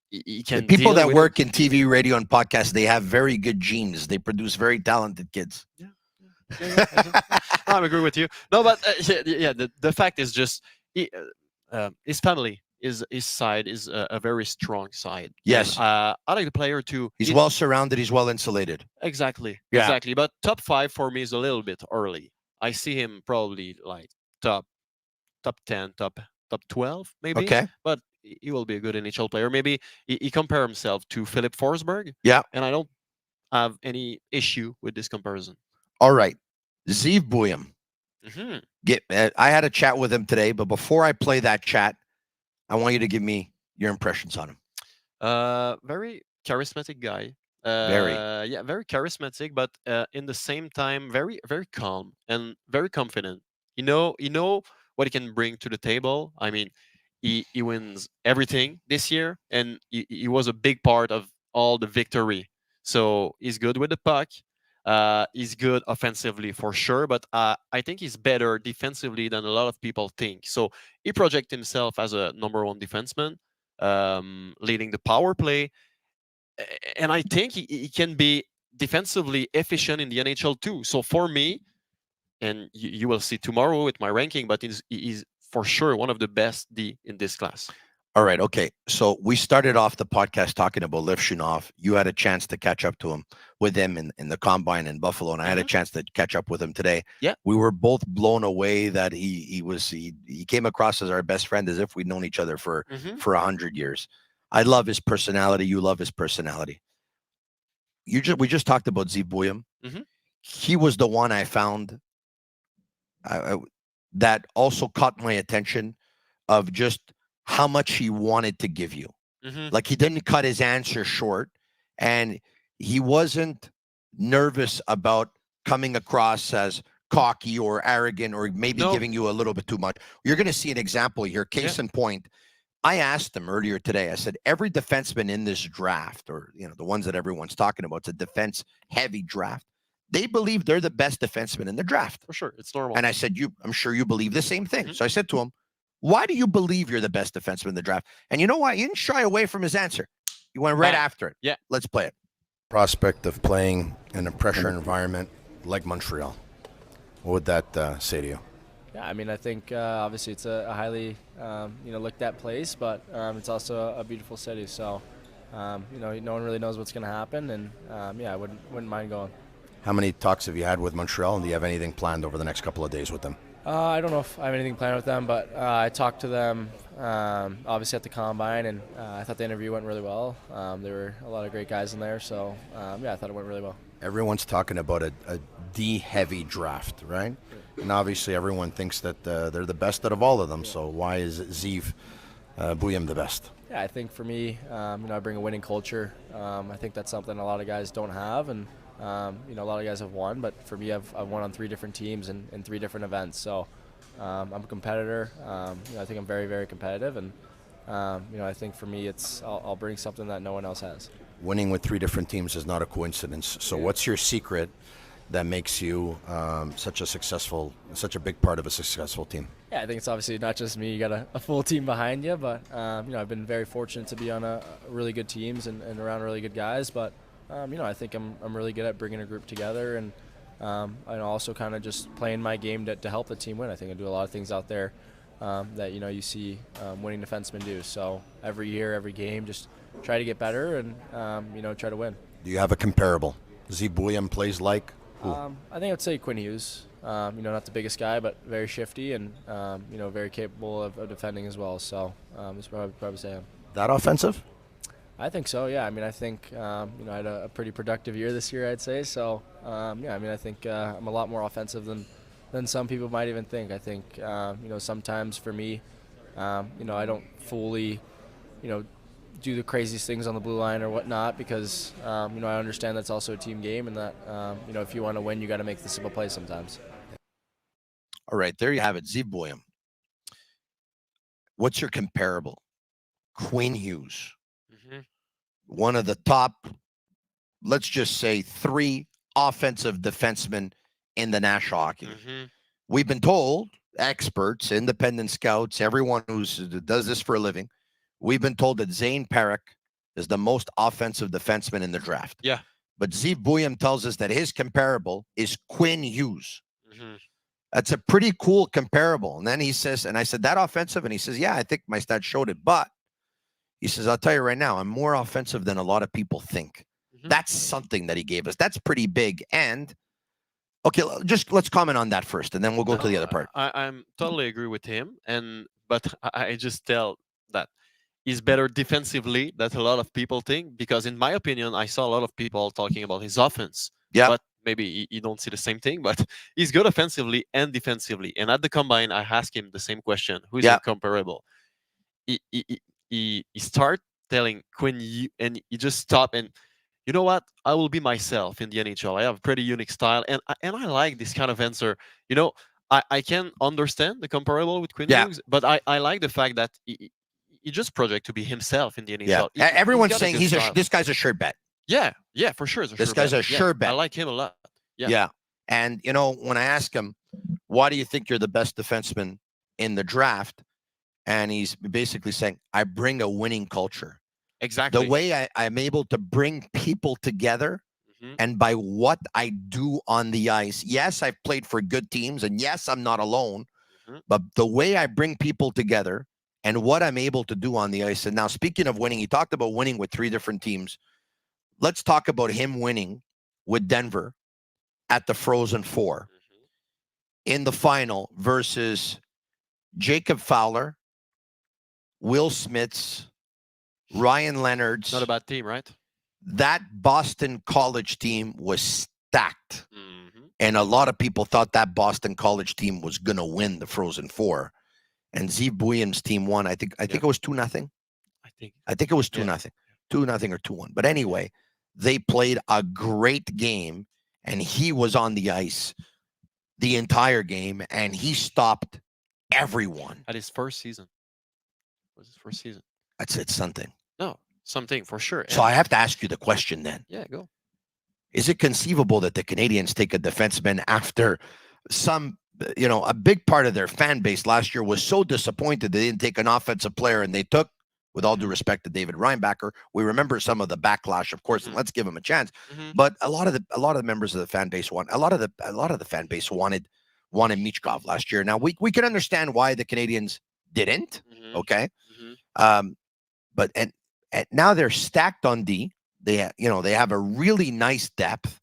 Speaker 8: he can.
Speaker 7: The people
Speaker 8: deal
Speaker 7: that
Speaker 8: with
Speaker 7: work in TV, radio, and podcasts, they have very good genes. They produce very talented kids.
Speaker 8: Yeah. I agree with you. No, but the fact is just his family. His side is a very strong side.
Speaker 7: Yes.
Speaker 8: And, I like the player too.
Speaker 7: He's well surrounded. He's well insulated.
Speaker 8: Exactly.
Speaker 7: Yeah.
Speaker 8: Exactly. But top 5 for me is a little bit early. I see him probably like top 10, top 12, maybe.
Speaker 7: Okay.
Speaker 8: But he will be a good NHL player. Maybe he compare himself to Philip Forsberg.
Speaker 7: Yeah.
Speaker 8: And I don't have any issue with this comparison.
Speaker 7: All right. Zeev Buium.
Speaker 8: Mm-hmm.
Speaker 7: I had a chat with him today, but before I play that chat, I want you to give me your impressions on him.
Speaker 8: Very charismatic guy.
Speaker 7: Very
Speaker 8: charismatic, but in the same time, very, very calm and very confident. You know what he can bring to the table. I mean, he wins everything this year, and he was a big part of all the victory. So he's good with the puck. He's good offensively for sure, but I think he's better defensively than a lot of people think. So he projects himself as a number 1 defenseman, leading the power play. And I think he can be defensively efficient in the NHL too. So for me, and you will see tomorrow with my ranking, but he's for sure one of the best D in this class.
Speaker 7: All right. Okay. So we started off the podcast talking about Lindstrom. You had a chance to catch up with him in the combine in Buffalo, and I had a chance to catch up with him today.
Speaker 8: Yeah.
Speaker 7: We were both blown away that he came across as our best friend, as if we'd known each other for 100 years. I love his personality. You love his personality. We just talked about Zeev Buium. He was the one I found that also caught my attention of just how much he wanted to give you. Like, he didn't cut his answer short, and he wasn't nervous about coming across as cocky or arrogant or maybe giving you a little bit too much. You're going to see an example here. Case in point, I asked him earlier today, I said, every defenseman in this draft, or the ones that everyone's talking about, it's a defense heavy draft. They believe they're the best defenseman in the draft.
Speaker 8: For sure. It's normal.
Speaker 7: And I said, I'm sure you believe the same thing. So I said to him, why do you believe you're the best defenseman in the draft? And you know what? He didn't shy away from his answer. He went right after it.
Speaker 8: Yeah.
Speaker 7: Let's play it. Prospect of playing in a pressure environment like Montreal. What would that say to you?
Speaker 10: Yeah, I mean, I think obviously it's a highly looked at place, but it's also a beautiful city. So no one really knows what's going to happen, and I wouldn't mind going.
Speaker 7: How many talks have you had with Montreal, and do you have anything planned over the next couple of days with them?
Speaker 10: I don't know if I have anything planned with them, but I talked to them obviously at the Combine, and I thought the interview went really well. There were a lot of great guys in there, so I thought it went really well.
Speaker 7: Everyone's talking about a D-heavy draft, right? And obviously everyone thinks that they're the best out of all of them, so why is Zeev Buium the best?
Speaker 10: Yeah, I think for me, I bring a winning culture. I think that's something a lot of guys don't have, and a lot of guys have won, but for me, I've won on 3 different teams in 3 different events. So I'm a competitor. I think I'm very, very competitive, and I think for me, I'll bring something that no one else has. Winning with 3 different teams is not a coincidence. So what's your secret that makes you such a big part of a successful team? Yeah, I think it's obviously not just me. You got a full team behind you, but I've been very fortunate to be on a really good teams and around really good guys. But I think I'm really good at bringing a group together, and also kind of just playing my game to help the team win. I think I do a lot of things out there that you see winning defensemen do. So every year, every game, just try to get better and try to win. Do you have a comparable? Zeev Buium plays like I think I'd say Quinn Hughes. Not the biggest guy, but very shifty and very capable of defending as well. So it's probably say him.
Speaker 7: That offensive?
Speaker 10: I think so. Yeah. I think I had a pretty productive year this year, I'd say. So I think I'm a lot more offensive than some people might even think. I think sometimes for me, I don't fully do the craziest things on the blue line or whatnot because I understand that's also a team game and that if you want to win, you got to make the simple play sometimes.
Speaker 7: All right, there you have it, Zeev Buium. What's your comparable? Quinn Hughes, one of the top, let's just say, 3 offensive defensemen in the National Hockey League. We've been told, experts, independent scouts, everyone who does this for a living, we've been told that Zane Parekh is the most offensive defenseman in the draft.
Speaker 8: Yeah.
Speaker 7: But Zeev Buium tells us that his comparable is Quinn Hughes. That's a pretty cool comparable. And then he says, and I said, that offensive? And he says, yeah, I think my stats showed it. But he says, I'll tell you right now, I'm more offensive than a lot of people think. That's something that he gave us. That's pretty big. And, okay, just let's comment on that first, and then we'll go to the other part.
Speaker 8: I'm totally agree with him. But I just tell that he's better defensively than a lot of people think, because in my opinion, I saw a lot of people talking about his offense.
Speaker 7: Yeah.
Speaker 8: But maybe you don't see the same thing, but he's good offensively and defensively. And at the combine, I asked him the same question: who is incomparable? He start telling Quinn, and he just stop and, you know what? I will be myself in the NHL. I have a pretty unique style, and I like this kind of answer. I can understand the comparable with Quinn Hughes, but I like the fact that he just project to be himself in the NHL.
Speaker 7: Yeah. Everyone's saying this guy's a sure bet.
Speaker 8: Yeah, for sure.
Speaker 7: This guy's a sure bet.
Speaker 8: I like him a lot.
Speaker 7: Yeah. And, when I ask him, why do you think you're the best defenseman in the draft? And he's basically saying, I bring a winning culture.
Speaker 8: Exactly.
Speaker 7: The way I'm able to bring people together and by what I do on the ice. Yes, I've played for good teams, and yes, I'm not alone. But the way I bring people together and what I'm able to do on the ice. And now, speaking of winning, he talked about winning with 3 different teams. Let's talk about him winning with Denver at the Frozen Four in the final versus Jacob Fowler, Will Smits, Ryan Leonard's.
Speaker 8: Not a bad team, right?
Speaker 7: That Boston College team was stacked. And a lot of people thought that Boston College team was going to win the Frozen Four. And Zeev Buium's team won. I think it was 2-0. I think it was 2-0. 2-0 or 2-1. But anyway, they played a great game, and he was on the ice the entire game, and he stopped everyone.
Speaker 8: At his first season. It was his first season.
Speaker 7: It's something.
Speaker 8: No, something for sure.
Speaker 7: So I have to ask you the question then.
Speaker 8: Yeah, go.
Speaker 7: Is it conceivable that the Canadiens take a defenseman after a big part of their fan base last year was so disappointed they didn't take an offensive player, and they took, with all due respect to David Reinbacher, we remember some of the backlash, of course, and let's give him a chance. But a lot of the members of the fan base wanted Michkov last year. Now we can understand why the Canadiens didn't. Okay. But now they're stacked on D. They have a really nice depth.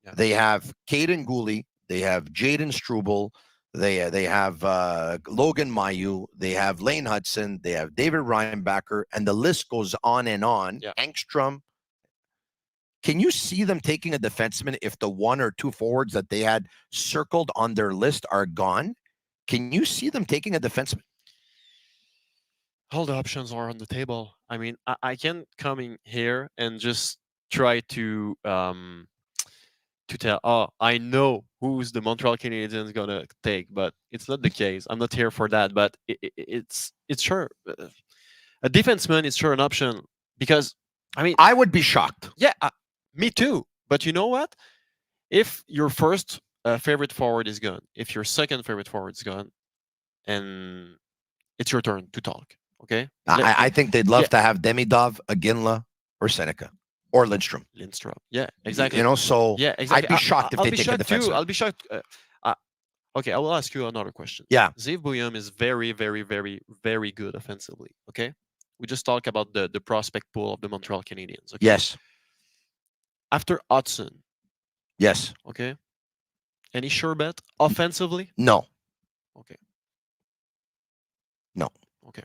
Speaker 7: Yeah. They have Caden Gooley, they have Jaden Struble, they have Logan Mailloux, they have Lane Hudson, they have David Reinbacher, and the list goes on and on.
Speaker 8: Yeah.
Speaker 7: Engstrom. Can you see them taking a defenseman if the 1 or 2 forwards that they had circled on their list are gone? Can you see them taking a defenseman?
Speaker 8: All the options are on the table. I mean, I can come in here and just try to tell, I know who's the Montreal Canadiens gonna take, but it's not the case. I'm not here for that. But it's sure a defenseman is sure an option, because
Speaker 7: I would be shocked.
Speaker 8: Yeah, me too. But you know what? If your first favorite forward is gone, if your second favorite forward is gone, and it's your turn to talk. Okay.
Speaker 7: I think they'd love to have Demidov, Iginla, or Sennecke, or Lindstrom.
Speaker 8: Yeah, exactly.
Speaker 7: So
Speaker 8: yeah, exactly.
Speaker 7: I'd be shocked if they take a defenseman.
Speaker 8: I'll be shocked. Okay, I will ask you another question.
Speaker 7: Yeah.
Speaker 8: Zeev Buium is very, very, very, very good offensively. Okay. We just talk about the prospect pool of the Montreal Canadiens. Okay?
Speaker 7: Yes.
Speaker 8: After Hudson.
Speaker 7: Yes.
Speaker 8: Okay. Any sure bet offensively?
Speaker 7: No.
Speaker 8: Okay.
Speaker 7: No.
Speaker 8: Okay.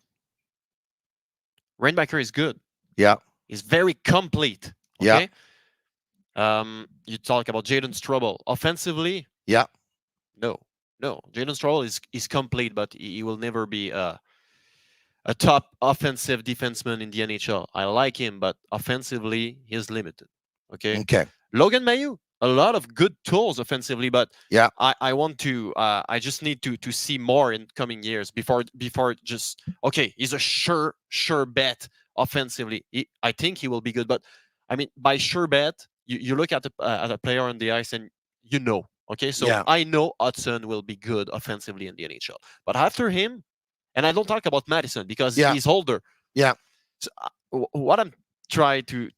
Speaker 8: Reinbacher is good.
Speaker 7: Yeah.
Speaker 8: He's very complete. Okay? You talk about Jaden Strobel. Offensively?
Speaker 7: Yeah.
Speaker 8: No. Jaden Strobel is complete, but he will never be a top offensive defenseman in the NHL. I like him, but offensively, he's limited. Okay.
Speaker 7: Okay.
Speaker 8: Logan Mailloux, a lot of good tools offensively, but
Speaker 7: yeah,
Speaker 8: I want to. I just need to see more in coming years before just okay. He's a sure bet offensively. I think he will be good, but I mean by sure bet, you look at a player on the ice and you know. Okay, so I know Hudson will be good offensively in the NHL, but after him, and I don't talk about Madison because he's older.
Speaker 7: Yeah.
Speaker 8: So, what I'm trying to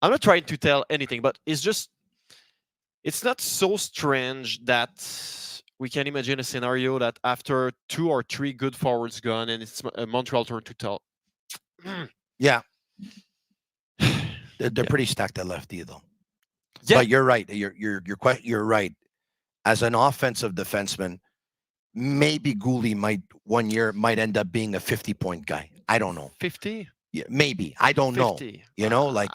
Speaker 8: I'm not trying to tell anything, but it's not so strange that we can imagine a scenario that after 2 or 3 good forwards gone and it's Montreal turn to tell.
Speaker 7: Yeah. They're pretty stacked at lefty though. Yeah. But you're right. You're right. As an offensive defenseman, maybe Gouli might end up being a 50-point guy. I don't know.
Speaker 8: 50?
Speaker 7: Yeah, maybe. I don't 50. Know. You know, like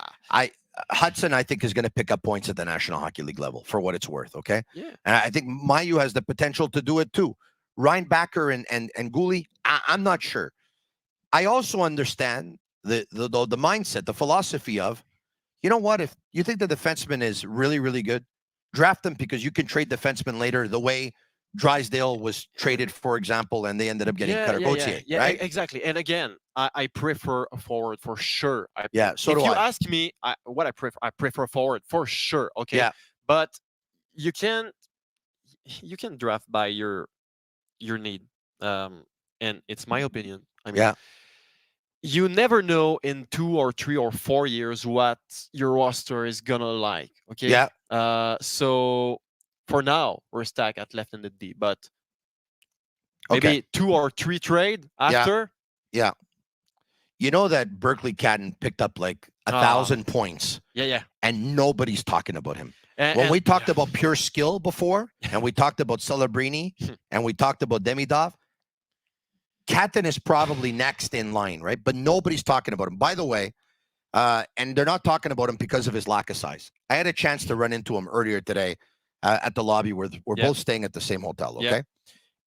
Speaker 7: Hudson, I think, is going to pick up points at the National Hockey League level for what it's worth. Okay.
Speaker 8: Yeah.
Speaker 7: And I think Mailloux has the potential to do it too. Reinbacher and Gouli, I'm not sure. I also understand the mindset, the philosophy of, you know what, if you think the defenseman is really, really good, draft them because you can trade defensemen later the way Drysdale was traded, for example, and they ended up getting Caragocier, right?
Speaker 8: Exactly. And again, I prefer a forward for sure.
Speaker 7: So
Speaker 8: if
Speaker 7: do
Speaker 8: you
Speaker 7: I.
Speaker 8: ask me what I prefer a forward for sure. Okay.
Speaker 7: Yeah.
Speaker 8: But you can draft by your need. And it's my opinion. I mean, you never know in 2 or 3 or 4 years what your roster is gonna like. Okay.
Speaker 7: Yeah.
Speaker 8: So for now, we're stacked at left-handed D, but maybe 2 or 3 trade after.
Speaker 7: Yeah. You know that Berkly Catton picked up like 1,000 points.
Speaker 8: Yeah.
Speaker 7: And nobody's talking about him. When we talked about pure skill before, and we talked about Celebrini, and we talked about Demidov, Catton is probably next in line, right? But nobody's talking about him. By the way, and they're not talking about him because of his lack of size. I had a chance to run into him earlier today at the lobby where we're both staying at the same hotel, okay?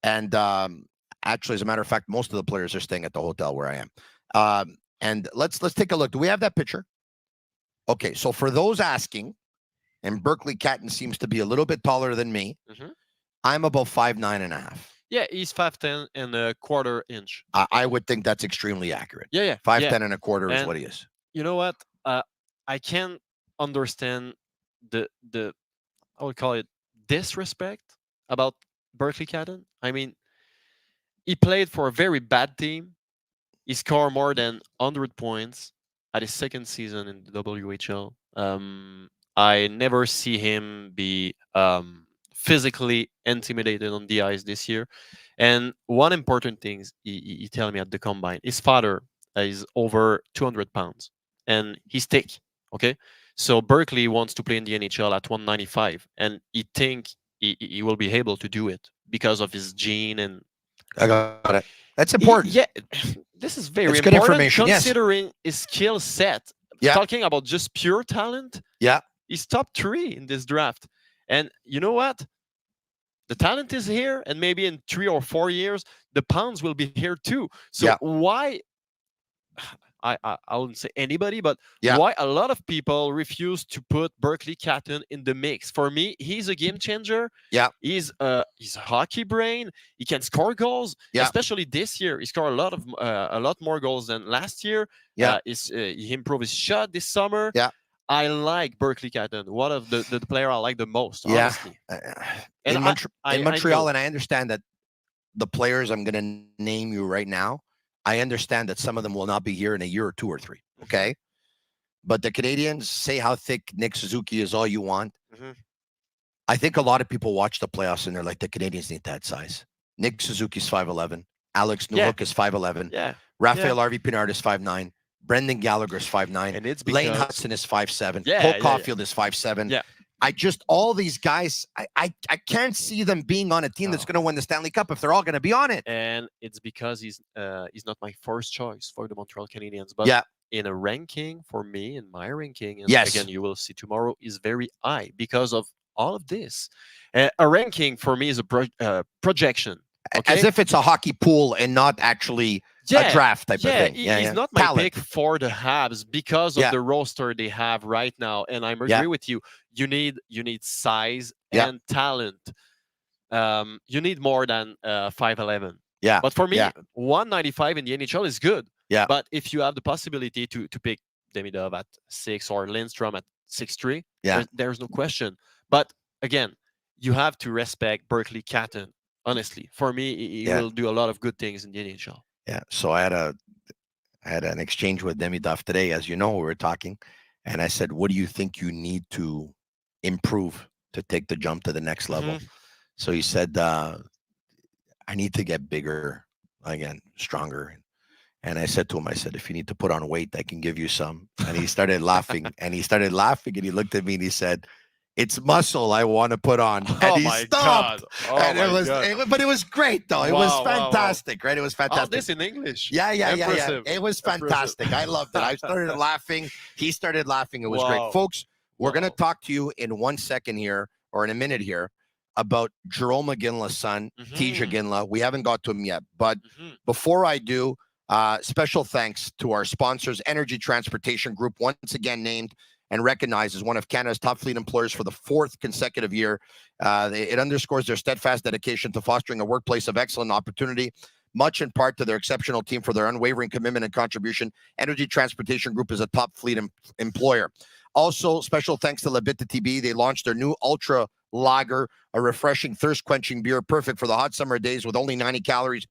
Speaker 7: And actually, as a matter of fact, most of the players are staying at the hotel where I am. And let's take a look. Do we have that picture? Okay, so for those asking, and Berkly Catton seems to be a little bit taller than me. I'm about 5'9.5".
Speaker 8: Yeah, he's 5'10" and a quarter inch.
Speaker 7: I would think that's extremely accurate.
Speaker 8: Yeah.
Speaker 7: 5'10" and a quarter is what he is.
Speaker 8: You know what? I can't understand the I would call it disrespect about Berkly Catton. I mean, he played for a very bad team. He scored more than 100 points at his second season in the WHL. I never see him be physically intimidated on the ice this year. And one important thing he tell me at the combine, his father is over 200 pounds and he's thick. Okay. So Berkly wants to play in the NHL at 195 and he think he will be able to do it because of his gene and
Speaker 7: I got it. That's important.
Speaker 8: Yeah. This is very important
Speaker 7: good information.
Speaker 8: considering his skill set.
Speaker 7: Yeah.
Speaker 8: Talking about just pure talent.
Speaker 7: Yeah.
Speaker 8: He's top 3 in this draft. And you know what? The talent is here, and maybe in 3 or 4 years, the pounds will be here too. So why? I wouldn't say anybody, but why a lot of people refuse to put Berkly Catton in the mix? For me, he's a game changer.
Speaker 7: Yeah,
Speaker 8: he's a hockey brain. He can score goals.
Speaker 7: Yeah.
Speaker 8: Especially this year, he scored a lot more goals than last year.
Speaker 7: Yeah,
Speaker 8: he improved his shot this summer.
Speaker 7: Yeah.
Speaker 8: I like Berkly Catton, one of the player I like the most, honestly.
Speaker 7: In Montreal, and I understand that the players I'm going to name you right now, I understand that some of them will not be here in a year or 2 or 3, okay? But the Canadiens, say how thick Nick Suzuki is all you want. I think a lot of people watch the playoffs and they're like, the Canadiens need that size. Nick Suzuki's 5'11". Alex Newhook is 5'11".
Speaker 8: Yeah.
Speaker 7: Raphael Harvey-Pinard is 5'9". Brendan Gallagher is 5'9".
Speaker 8: And it's
Speaker 7: Lane Hudson is 5'7".
Speaker 8: Yeah,
Speaker 7: Cole Caulfield is 5'7".
Speaker 8: Yeah.
Speaker 7: all these guys, I can't see them being on a team that's going to win the Stanley Cup if they're all going to be on it.
Speaker 8: And it's because he's not my first choice for the Montreal Canadiens. But in a ranking for me, in my ranking, and again, you will see tomorrow, is very high because of all of this. A ranking for me is a projection. Okay?
Speaker 7: As if it's a hockey pool and not actually a draft type of thing.
Speaker 8: He's not my pick for the Habs because of the roster they have right now. And I agree with you. You need size and talent. You need more than 5'11".
Speaker 7: Yeah.
Speaker 8: But for me, 195 in the NHL is good.
Speaker 7: Yeah.
Speaker 8: But if you have the possibility to pick Demidov at 6 or Lindstrom at 6'3", there's no question. But again, you have to respect Berkly Catton. Honestly, for me, he will do a lot of good things in the NHL.
Speaker 7: Yeah. So I had an exchange with Demidov today, as you know, we were talking, and I said, "What do you think you need to improve to take the jump to the next level?" So he said, "I need to get bigger, again, stronger." And I said to him, if you need to put on weight, I can give you some. And he started laughing, and he looked at me and he said, "It's muscle I want to put on." And he stopped. And but it was great though. It was fantastic, right? It was fantastic.
Speaker 8: All this in English.
Speaker 7: Yeah. It was fantastic. I loved it. I started laughing. He started laughing. It was great. Folks, we're going to talk to you in 1 second here, or in a minute here, about Jerome Iginla's son, Tij Iginla. We haven't got to him yet. But before I do, special thanks to our sponsors, Energy Transportation Group, once again named and recognized as one of Canada's top fleet employers for the 4th consecutive year. It underscores their steadfast dedication to fostering a workplace of excellent opportunity, much in part to their exceptional team for their unwavering commitment and contribution. Energy Transportation Group is a top fleet employer. Also, special thanks to Bittt Tibi. They launched their new Ultra Lager, a refreshing, thirst-quenching beer, perfect for the hot summer days with only 90 calories,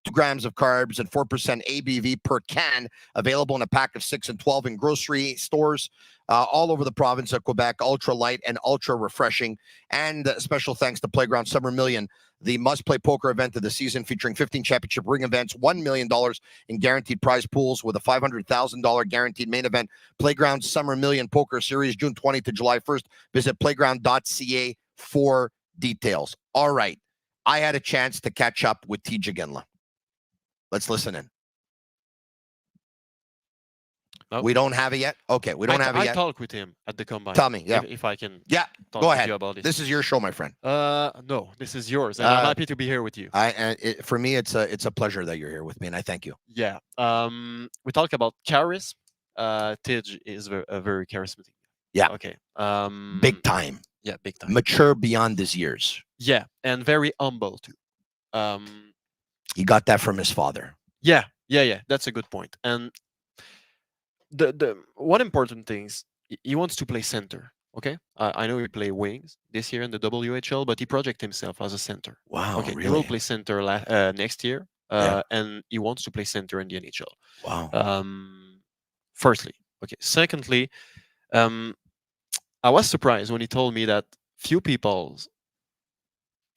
Speaker 7: 2 grams of carbs, and 4% ABV per can, available in a pack of 6 and 12 in grocery stores all over the province of Quebec. Ultra light and ultra refreshing. And special thanks to Playground Summer Million, the must-play poker event of the season, featuring 15 championship ring events, $1 million in guaranteed prize pools with a $500,000 guaranteed main event. Playground Summer Million Poker Series, June 20 to July 1st. Visit playground.ca for details. All right. I had a chance to catch up with Tij Iginla. Let's listen in.
Speaker 8: Nope.
Speaker 7: We don't have it yet? Okay, we don't have it yet.
Speaker 8: I talked with him at the combine.
Speaker 7: Tell me,
Speaker 8: if I can.
Speaker 7: Yeah,
Speaker 8: talk
Speaker 7: go
Speaker 8: with
Speaker 7: ahead.
Speaker 8: You about this.
Speaker 7: This is your show, my friend.
Speaker 8: No, this is yours, and I'm happy to be here with you.
Speaker 7: For me, it's a pleasure that you're here with me, and I thank you.
Speaker 8: Yeah. We talk about charisma. Tij is a very charismatic.
Speaker 7: Yeah.
Speaker 8: Okay.
Speaker 7: Big time.
Speaker 8: Yeah, big time.
Speaker 7: Mature beyond his years.
Speaker 8: Yeah, and very humble too.
Speaker 7: He got that from his father.
Speaker 8: Yeah. That's a good point. And the one important thing is he wants to play center. Okay, I know he play wings this year in the WHL, but he projects himself as a center.
Speaker 7: Wow.
Speaker 8: Okay,
Speaker 7: really?
Speaker 8: He will play center next year, and he wants to play center in the NHL.
Speaker 7: Wow.
Speaker 8: Firstly, okay. Secondly, I was surprised when he told me that few people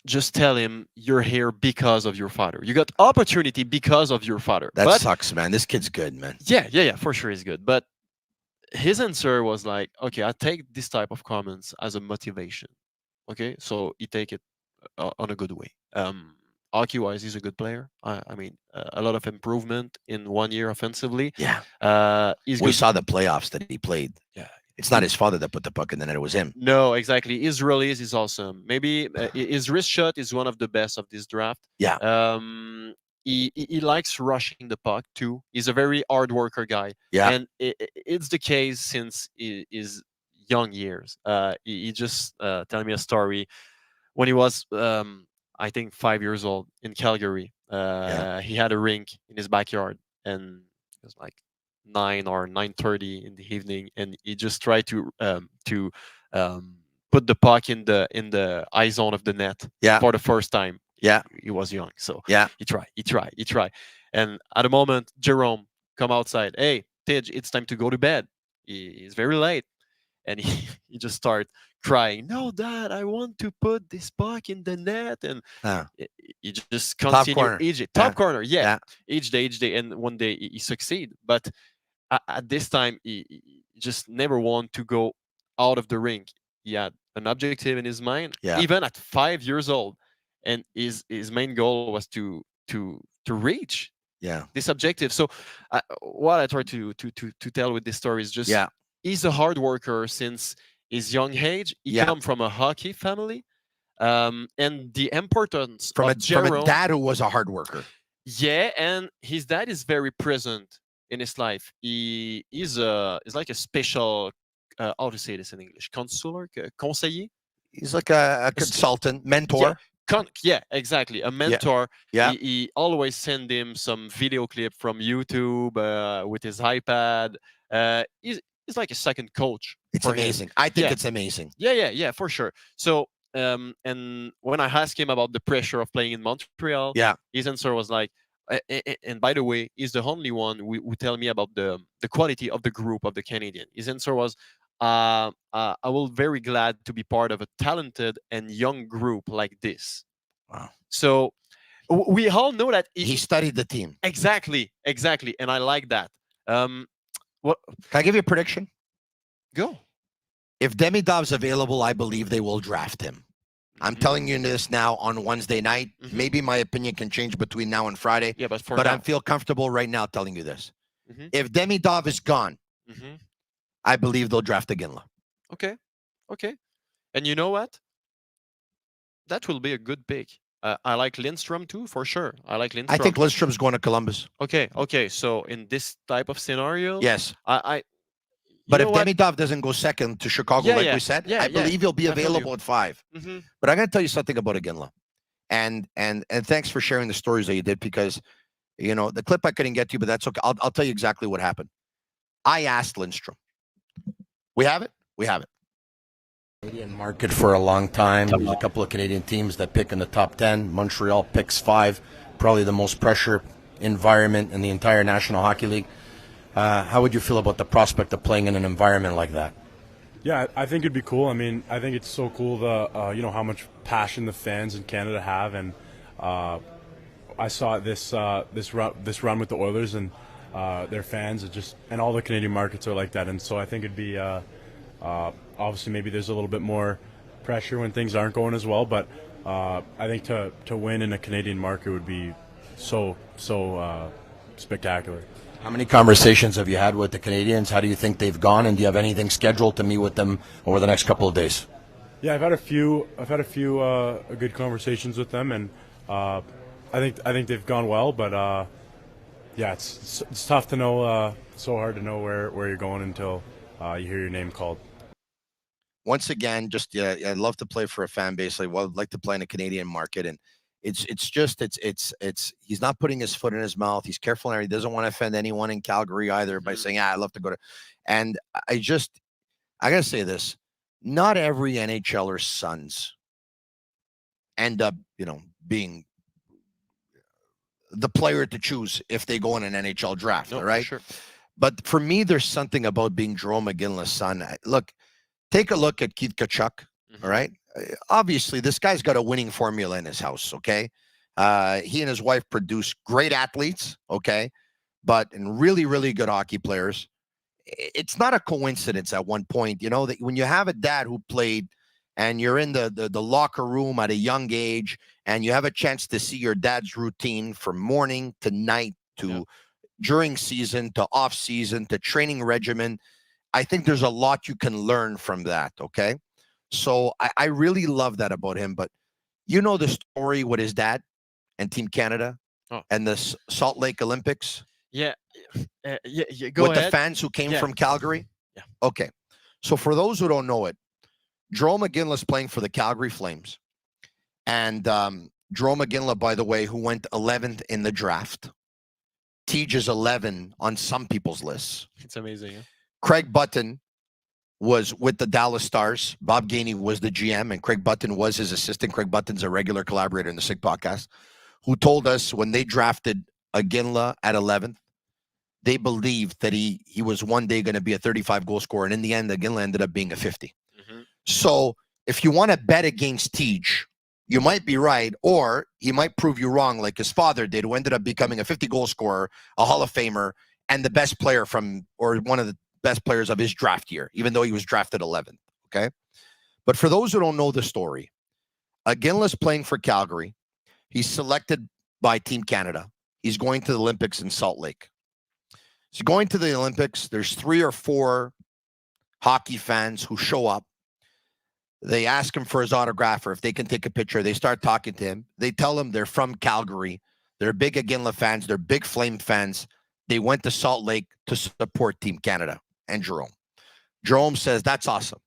Speaker 8: just tell him you're here because of your father. You got opportunity because of your father.
Speaker 7: That sucks, man. This kid's good, man.
Speaker 8: Yeah, for sure he's good. But his answer was like, okay, I take this type of comments as a motivation. Okay, so he take it on a good way. Hockey-wise, he's a good player. I mean, a lot of improvement in 1 year offensively.
Speaker 7: Yeah. We saw the playoffs that he played.
Speaker 8: Yeah.
Speaker 7: It's not his father that put the puck in the net. It was him.
Speaker 8: No, exactly. His release is awesome. Maybe his wrist shot is one of the best of this draft.
Speaker 7: Yeah.
Speaker 8: He likes rushing the puck too. He's a very hard worker guy.
Speaker 7: Yeah.
Speaker 8: And it's the case since his young years. He just telling me a story when he was, I think, 5 years old in Calgary. He had a rink in his backyard, and it was like 9 or 9:30 in the evening, and he just tried to put the puck in the eye zone of the net for the first time.
Speaker 7: Yeah,
Speaker 8: he was young, so he tried, and at the moment Jerome come outside, hey Tij, it's time to go to bed. It's very late, and he just start crying, no dad, I want to put this puck in the net, and he just continue top corner each day, and one day he succeed, but at this time he just never want to go out of the rink. He had an objective in his mind,
Speaker 7: Yeah.
Speaker 8: even at 5 years old, and his main goal was to reach this objective. So what I try to tell with this story is just he's a hard worker since his young age. He come from a hockey family, and the importance
Speaker 7: from
Speaker 8: of
Speaker 7: a dad who was a hard worker.
Speaker 8: Yeah, and his dad is very present in his life. He is like a special, how to say this in English, consular, conseiller.
Speaker 7: He's like a consultant, mentor.
Speaker 8: Yeah, exactly, a mentor.
Speaker 7: Yeah.
Speaker 8: He always send him some video clip from YouTube with his iPad. He's like a second coach.
Speaker 7: It's amazing. I think it's amazing.
Speaker 8: Yeah, for sure. So and when I asked him about the pressure of playing in Montreal, his answer was like, and by the way, he's the only one who tell me about the quality of the group of the Canadiens. His answer was, I will very glad to be part of a talented and young group like this.
Speaker 7: Wow.
Speaker 8: So we all know that
Speaker 7: he studied the team.
Speaker 8: Exactly. And I like that. What
Speaker 7: can I give you a prediction?
Speaker 8: Go.
Speaker 7: If Demidov's available, I believe they will draft him. I'm telling you this now on Wednesday night. Maybe my opinion can change between now and Friday.
Speaker 8: Yeah, but
Speaker 7: I feel comfortable right now telling you this. If Demidov is gone, I believe they'll draft Iginla.
Speaker 8: Okay. And you know what? That will be a good pick. I like Lindstrom too, for sure. I think
Speaker 7: Lindstrom's going to Columbus.
Speaker 8: Okay. So in this type of scenario,
Speaker 7: yes,
Speaker 8: But
Speaker 7: if Demidov doesn't go second to Chicago, we said, I believe he'll be available at 5. But I'm going to tell you something about Iginla. And thanks for sharing the stories that you did, because, the clip I couldn't get to, but that's okay. I'll tell you exactly what happened. I asked Lindstrom. We have it? We have it.
Speaker 11: Canadian market for a long time. There's a couple of Canadian teams that pick in the top 10. Montreal picks 5. Probably the most pressure environment in the entire National Hockey League. How would you feel about the prospect of playing in an environment like that?
Speaker 12: Yeah, I think it'd be cool. I mean, I think it's so cool how much passion the fans in Canada have, and I saw this run with the Oilers and their fans, and all the Canadian markets are like that, and so I think it'd be obviously maybe there's a little bit more pressure when things aren't going as well, but I think to win in a Canadian market would be so spectacular.
Speaker 11: How many conversations have you had with the Canadiens? How do you think they've gone, and do you have anything scheduled to meet with them over the next couple of days?
Speaker 12: Yeah, I've had a few good conversations with them, and I think they've gone well. But it's tough to know. So hard to know where you're going until you hear your name called.
Speaker 7: Once again, I'd love to play for a fan base. I'd like to play in a Canadian market, and it's he's not putting his foot in his mouth. He's careful, and he doesn't want to offend anyone in Calgary either by saying, I'd love to go to. And I gotta say this: not every NHLer's sons end up, being the player to choose if they go in an NHL draft.
Speaker 8: No,
Speaker 7: all right.
Speaker 8: Sure.
Speaker 7: But for me, there's something about being Jarome Iginla's son. Look, take a look at Keith Tkachuk. All right. Obviously, this guy's got a winning formula in his house, okay? He and his wife produce great athletes, okay? And really, really good hockey players. It's not a coincidence at one point, that when you have a dad who played and you're in the locker room at a young age and you have a chance to see your dad's routine from morning to night to during season to off season to training regimen, I think there's a lot you can learn from that, okay? So I really love that about him. But the story with his dad and Team Canada and the Salt Lake Olympics?
Speaker 8: Yeah. Go
Speaker 7: with
Speaker 8: ahead.
Speaker 7: The fans who came from Calgary?
Speaker 8: Yeah.
Speaker 7: Okay. So for those who don't know it, Jarome Iginla's playing for the Calgary Flames. And Jarome Iginla, by the way, who went 11th in the draft. Tij is 11 on some people's lists.
Speaker 8: It's amazing. Yeah?
Speaker 7: Craig Button was with the Dallas Stars. Bob Gainey was the GM, and Craig Button was his assistant. Craig Button's a regular collaborator in the SIG podcast, who told us when they drafted Iginla at 11th, they believed that he was one day going to be a 35-goal scorer, and in the end, Iginla ended up being a 50. So if you want to bet against Tij, you might be right, or he might prove you wrong like his father did, who ended up becoming a 50-goal scorer, a Hall of Famer, and the best player or one of the best players of his draft year, even though he was drafted 11th, okay? But for those who don't know the story, Iginla's playing for Calgary. He's selected by Team Canada. He's going to the Olympics in Salt Lake. He's going to the Olympics. There's 3 or 4 hockey fans who show up. They ask him for his autograph or if they can take a picture. They start talking to him. They tell him they're from Calgary. They're big Iginla fans. They're big Flame fans. They went to Salt Lake to support Team Canada and Jerome. Jerome says, that's awesome.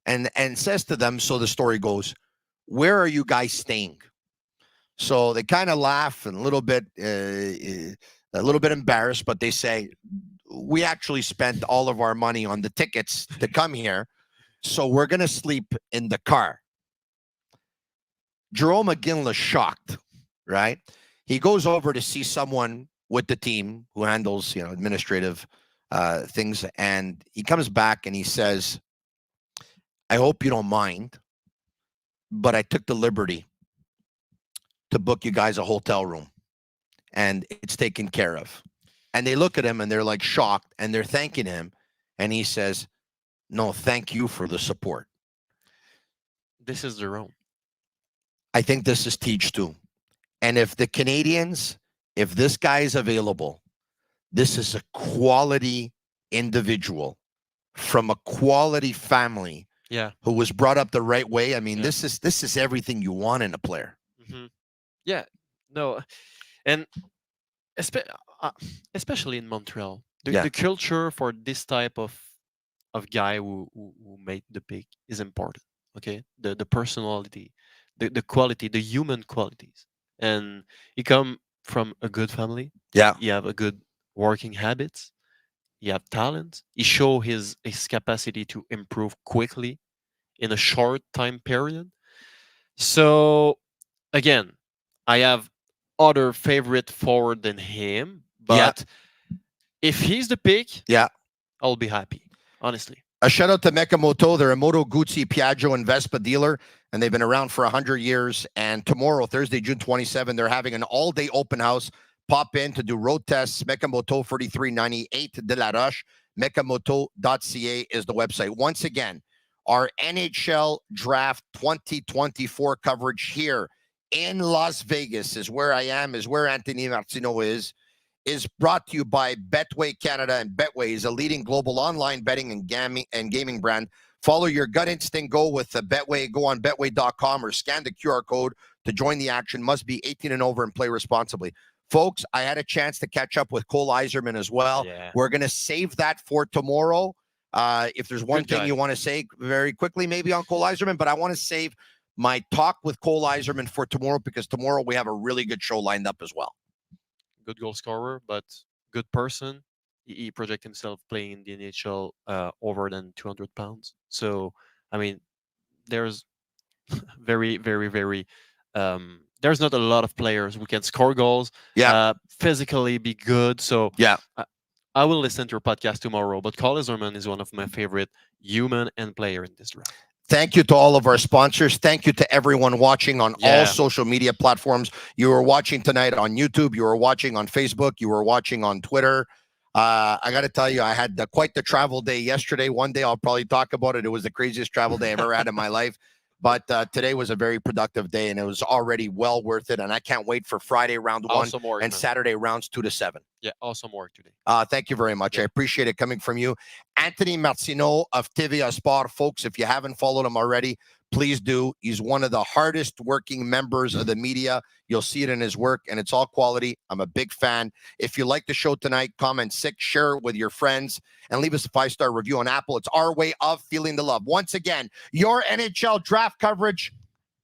Speaker 7: And says to them, so the story goes, where are you guys staying? So they kind of laugh and a little bit embarrassed, but they say, we actually spent all of our money on the tickets to come here, so we're going to sleep in the car. Jerome Iginla's shocked, right? He goes over to see someone with the team who handles, administrative things, and he comes back and he says, I hope you don't mind, but I took the liberty to book you guys a hotel room, and it's taken care of. And they look at him and they're like shocked and they're thanking him. And he says, no, thank you for the support.
Speaker 8: This is Jerome.
Speaker 7: I think this is Tij too. And if the Canadiens, if this guy is available, this is a quality individual from a quality family who was brought up the right way. I mean, this is everything you want in a player.
Speaker 8: Mm-hmm. Yeah, no. And especially in Montreal, the culture for this type of guy who made the pick is important. Okay, the personality, the quality, the human qualities, and he come from a good family.
Speaker 7: Yeah,
Speaker 8: you have a good working habits. You have talent. He show his capacity to improve quickly in a short time period. So again, I have other favorite forward than him, but if he's the pick, I'll be happy, honestly.
Speaker 7: A shout out to Mekamoto. They're a Moto Guzzi, Piaggio, and Vespa dealer, and they've been around for 100 years. And tomorrow, Thursday, June 27, they're having an all-day open house. Pop in to do road tests. Mekamoto 4398 de la Roche. Mekamoto.ca is the website. Once again, our NHL Draft 2024 coverage here in Las Vegas is where I am, is where Anthony Martineau is brought to you by Betway Canada. And Betway is a leading global online betting and gaming brand. Follow your gut instinct. Go with the Betway. Go on betway.com or scan the QR code to join the action. Must be 18 and over and play responsibly. Folks, I had a chance to catch up with Cole Yzerman as well. Yeah. We're going to save that for tomorrow. If there's one thing you want to say very quickly, maybe on Cole Yzerman, but I want to save my talk with Cole Yzerman for tomorrow because tomorrow we have a really good show lined up as well.
Speaker 8: Good goal scorer, but good person. He projects himself playing in the NHL over than 200 pounds. So, I mean, there's very, very, very... there's not a lot of players who can score goals, physically be good. So I will listen to your podcast tomorrow. But Cole Yzerman is one of my favorite human and player in this draft.
Speaker 7: Thank you to all of our sponsors. Thank you to everyone watching on all social media platforms. You were watching tonight on YouTube. You were watching on Facebook. You were watching on Twitter. I got to tell you, I had quite the travel day yesterday. One day I'll probably talk about it. It was the craziest travel day I've ever had in my life. But today was a very productive day, and it was already well worth it. And I can't wait for Friday round 1 and Saturday rounds 2 to 7.
Speaker 8: Yeah, awesome work today.
Speaker 7: Thank you very much. I appreciate it coming from you. Anthony Martineau of TVA Sport. Folks, if you haven't followed him already, please do. He's one of the hardest working members of the media. You'll see it in his work, and it's all quality. I'm a big fan. If you like the show tonight, comment 6, share it with your friends, and leave us a 5-star review on Apple. It's our way of feeling the love. Once again, your NHL draft coverage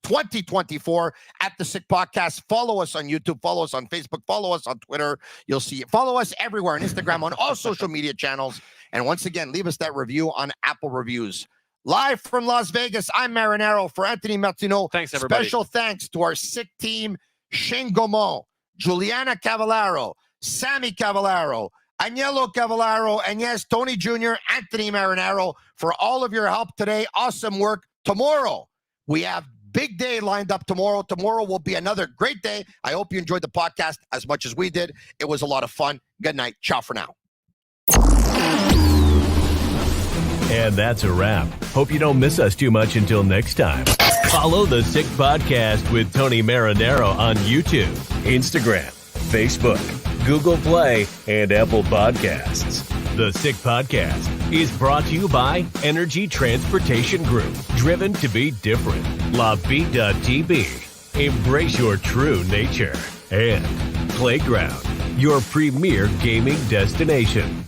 Speaker 7: 2024 at the Sick Podcast. Follow us on YouTube. Follow us on Facebook. Follow us on Twitter. You'll see it. Follow us everywhere on Instagram, on all social media channels. And once again, leave us that review on Apple Reviews. Live from Las Vegas, I'm Marinaro for Anthony Martineau.
Speaker 8: Thanks, everybody.
Speaker 7: Special thanks to our sick team, Shane Gaumont, Juliana Cavallaro, Sammy Cavallaro, Agnello Cavallaro, and yes, Tony Jr., Anthony Marinaro, for all of your help today. Awesome work. Tomorrow, we have big day lined up tomorrow. Tomorrow will be another great day. I hope you enjoyed the podcast as much as we did. It was a lot of fun. Good night. Ciao for now.
Speaker 3: And that's a wrap. Hope you don't miss us too much until next time. Follow The Sick Podcast with Tony Marinaro on YouTube, Instagram, Facebook, Google Play, and Apple Podcasts. The Sick Podcast is brought to you by Energy Transportation Group, driven to be different. Tibi, embrace your true nature. And Playground, your premier gaming destination.